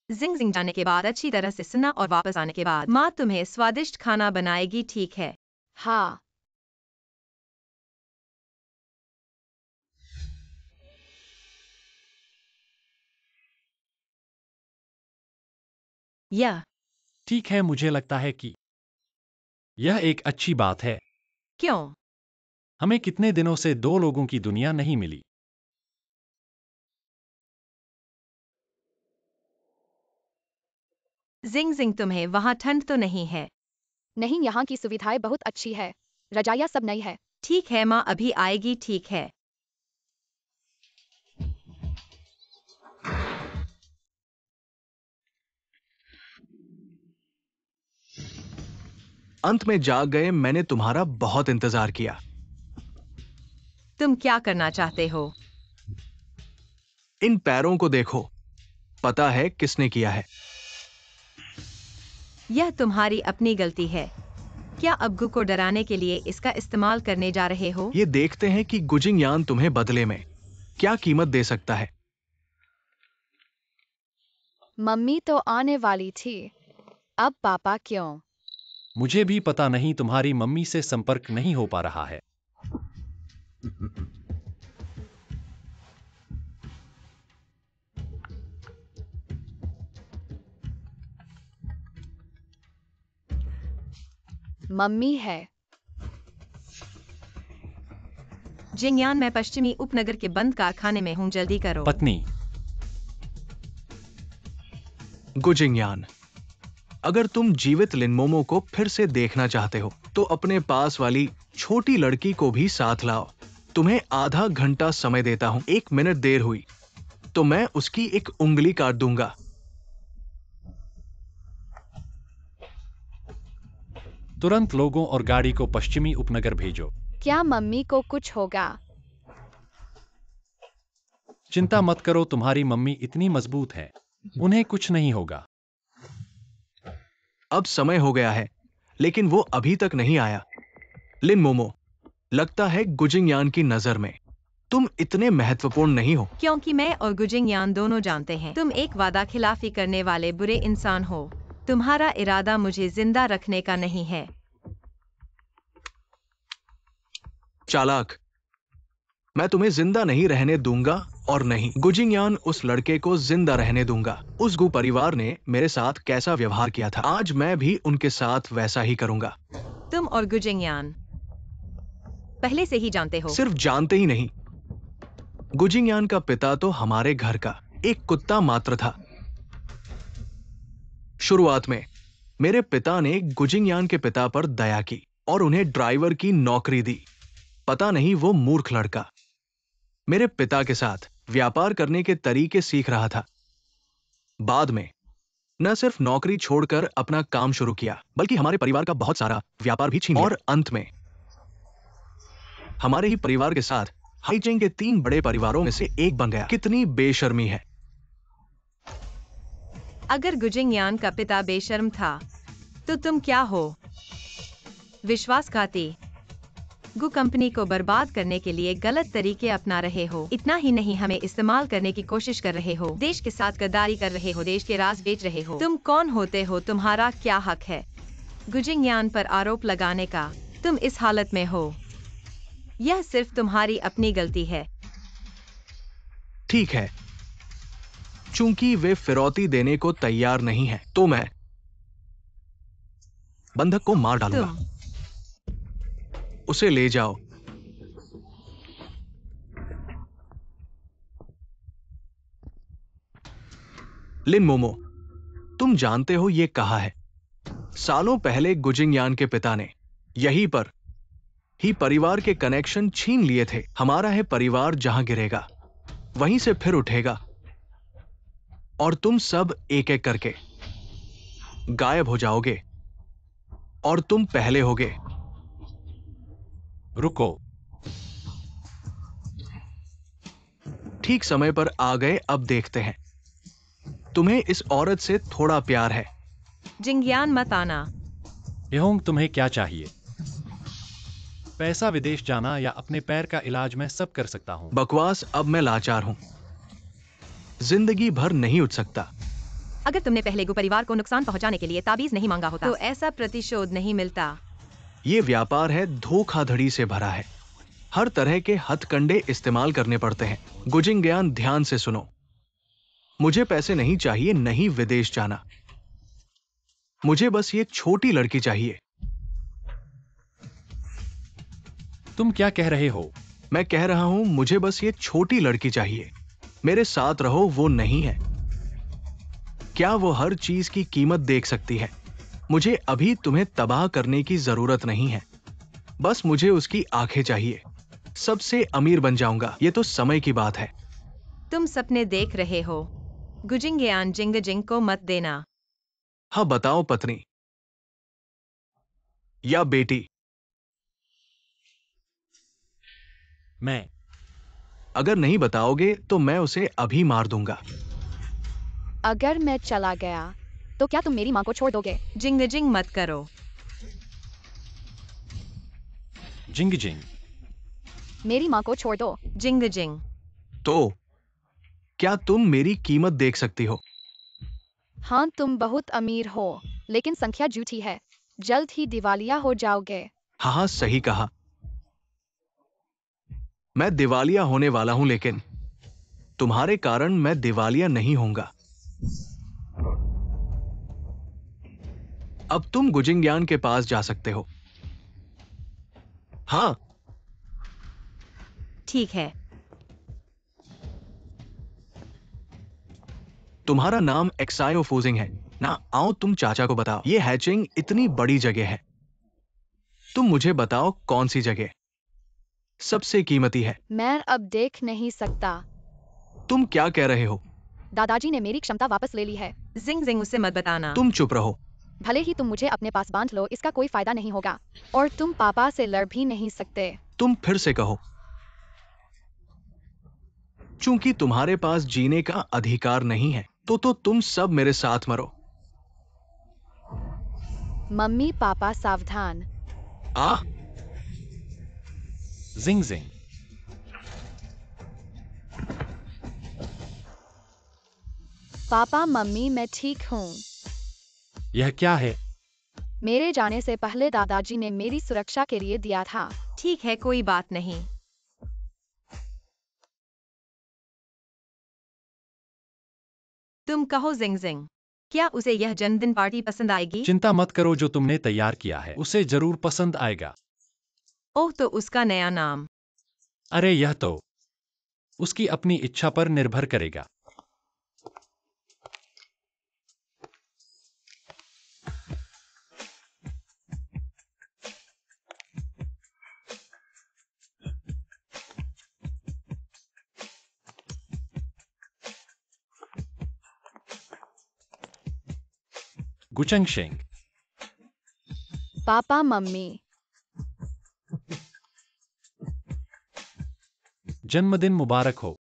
जिंग जिंग जाने के बाद अच्छी तरह से सुना और वापस आने के बाद माँ तुम्हें स्वादिष्ट खाना बनाएगी, ठीक है? हाँ। यह ठीक है, मुझे लगता है कि यह एक अच्छी बात है। क्यों? हमें कितने दिनों से 2 लोगों की दुनिया नहीं मिली। जिंग जिंग, तुम्हें वहाँ ठंड तो नहीं है? नहीं, यहाँ की सुविधाएं बहुत अच्छी है। रजाइयाँ सब नई है। ठीक है, माँ अभी आएगी। ठीक है। अंत में जाग गए। मैंने तुम्हारा बहुत इंतजार किया। तुम क्या करना चाहते हो? इन पैरों को देखो। पता है किसने किया है? यह तुम्हारी अपनी गलती है। क्या अब्गू को डराने के लिए इसका इस्तेमाल करने जा रहे हो? ये देखते हैं कि गुजिंग यान तुम्हें बदले में क्या कीमत दे सकता है। मम्मी तो आने वाली थी, अब पापा क्यों? मुझे भी पता नहीं, तुम्हारी मम्मी से संपर्क नहीं हो पा रहा है। मम्मी है। जिंगयान, मैं पश्चिमी उपनगर के बंद कारखाने में हूँ, जल्दी करो। पत्नी, गुजिंग यान, अगर तुम जीवित लिनमोमो को फिर से देखना चाहते हो तो अपने पास वाली छोटी लड़की को भी साथ लाओ। तुम्हें आधा घंटा समय देता हूं। 1 मिनट देर हुई तो मैं उसकी एक उंगली काट दूंगा। तुरंत लोगों और गाड़ी को पश्चिमी उपनगर भेजो। क्या मम्मी को कुछ होगा? चिंता मत करो, तुम्हारी मम्मी इतनी मजबूत है, उन्हें कुछ नहीं होगा। अब समय हो गया है लेकिन वो अभी तक नहीं आया। लिनमोमो, लगता है गुजिंग यान की नजर में तुम इतने महत्वपूर्ण नहीं हो। क्योंकि मैं और गुजिंग यान दोनों जानते हैं तुम एक वादा खिलाफी करने वाले बुरे इंसान हो। तुम्हारा इरादा मुझे जिंदा रखने का नहीं है। चालाक, मैं तुम्हें जिंदा नहीं रहने दूंगा और नहीं गुजिंग यान उस लड़के को जिंदा रहने दूंगा। उस गु परिवार ने मेरे साथ कैसा व्यवहार किया था, आज मैं भी उनके साथ वैसा ही करूंगा। तुम और गुजिंग यान पहले से ही जानते हो। सिर्फ जानते ही नहीं, गुजिंग यान का पिता तो हमारे घर का एक कुत्ता मात्र था। शुरुआत में मेरे पिता ने गुजिंग यान के पिता पर दया की और उन्हें ड्राइवर की नौकरी दी। पता नहीं वो मूर्ख लड़का मेरे पिता के साथ व्यापार करने के तरीके सीख रहा था। बाद में न सिर्फ नौकरी छोड़कर अपना काम शुरू किया बल्कि हमारे परिवार का बहुत सारा व्यापार भी छीन लिया। और अंत में हमारे ही परिवार के साथ हाइचिंग के 3 बड़े परिवारों में से एक बन गया। कितनी बेशर्मी है। अगर गुजिंग यान का पिता बेशर्म था तो तुम क्या हो? विश्वासघाती। गु कंपनी को बर्बाद करने के लिए गलत तरीके अपना रहे हो। इतना ही नहीं, हमें इस्तेमाल करने की कोशिश कर रहे हो। देश के साथ गद्दारी कर रहे हो, देश के राज बेच रहे हो। तुम कौन होते हो? तुम्हारा क्या हक है गुजिंग यान पर आरोप लगाने का? तुम इस हालत में हो, यह सिर्फ तुम्हारी अपनी गलती है। ठीक है, चूंकि वे फिरौती देने को तैयार नहीं है तो मैं बंधक को मार डालूंगा। तुम उसे ले जाओ। लिनमोमो, तुम जानते हो ये कहा है। सालों पहले गुजिंग यान के पिता ने यहीं पर ही परिवार के कनेक्शन छीन लिए थे। हमारा है परिवार, जहां गिरेगा वहीं से फिर उठेगा और तुम सब एक एक करके गायब हो जाओगे और तुम पहले होगे। रुको, ठीक समय पर आ गए। अब देखते हैं। तुम्हें इस औरत से थोड़ा प्यार है। जिंगयान, मत आना। यहोंग, तुम्हें क्या चाहिए? पैसा, विदेश जाना या अपने पैर का इलाज मैं सब कर सकता हूँ। बकवास। अब मैं लाचार हूं, जिंदगी भर नहीं उठ सकता। अगर तुमने पहले गु परिवार को नुकसान पहुंचाने के लिए ताबीज नहीं मांगा होता तो ऐसा प्रतिशोध नहीं मिलता। ये व्यापार है, धोखाधड़ी से भरा है। हर तरह के हथकंडे इस्तेमाल करने पड़ते हैं। गुजिंग यान, ध्यान से सुनो। मुझे पैसे नहीं चाहिए, नहीं विदेश जाना। मुझे बस ये छोटी लड़की चाहिए। तुम क्या कह रहे हो? मैं कह रहा हूं, मुझे बस ये छोटी लड़की चाहिए। मेरे साथ रहो, वो नहीं है। क्या वो हर चीज की कीमत देख सकती है? मुझे अभी तुम्हें तबाह करने की जरूरत नहीं है, बस मुझे उसकी आंखें चाहिए। सबसे अमीर बन जाऊंगा, ये तो समय की बात है। तुम सपने देख रहे हो। गुजिंगयान जिंगजिंग को मत देना। हाँ बताओ पत्नी या बेटी। मैं। अगर नहीं बताओगे तो मैं उसे अभी मार दूंगा। अगर मैं चला गया तो क्या तुम मेरी माँ को छोड़ दोगे? जिंगजिंग मत करो। जिंग जिंग। मेरी माँ को छोड़ दो। जिंगजिंग। तो क्या तुम मेरी कीमत देख सकती हो? हाँ, तुम बहुत अमीर हो, लेकिन संख्या झूठी है। जल्द ही दिवालिया हो जाओगे। हाँ हाँ, सही कहा। मैं दिवालिया होने वाला हूं, लेकिन तुम्हारे कारण मैं दिवालिया नहीं होऊंगा। अब तुम गुजिंग्यान के पास जा सकते हो। हाँ। ठीक है। तुम्हारा नाम एक्सायो फूजिंग है ना? आओ तुम चाचा को बताओ। ये हैचिंग इतनी बड़ी जगह है, तुम मुझे बताओ कौन सी जगह सबसे कीमती है? मैं अब देख नहीं सकता। तुम क्या कह रहे हो? दादाजी ने मेरी क्षमता वापस ले ली है। जिंगजिंग उसे मत बताना। तुम चुप रहो। भले ही तुम मुझे अपने पास बांध लो, इसका कोई फायदा नहीं होगा। और तुम पापा से लड़ भी नहीं सकते। तुम फिर से कहो। चूंकि तुम्हारे पास जीने का अधिकार नहीं है, तो तुम सब मेरे साथ मरो। मम्मी पापा सावधान। आ जिंग जिंग। पापा मम्मी, मैं ठीक हूँ। यह क्या है? मेरे जाने से पहले दादाजी ने मेरी सुरक्षा के लिए दिया था। ठीक है, कोई बात नहीं। तुम कहो जिंगजिंग, क्या उसे यह जन्मदिन पार्टी पसंद आएगी? चिंता मत करो, जो तुमने तैयार किया है उसे जरूर पसंद आएगा। ओह, तो उसका नया नाम। अरे यह तो उसकी अपनी इच्छा पर निर्भर करेगा। गुचंगशेंग। पापा मम्मी, जन्मदिन मुबारक हो।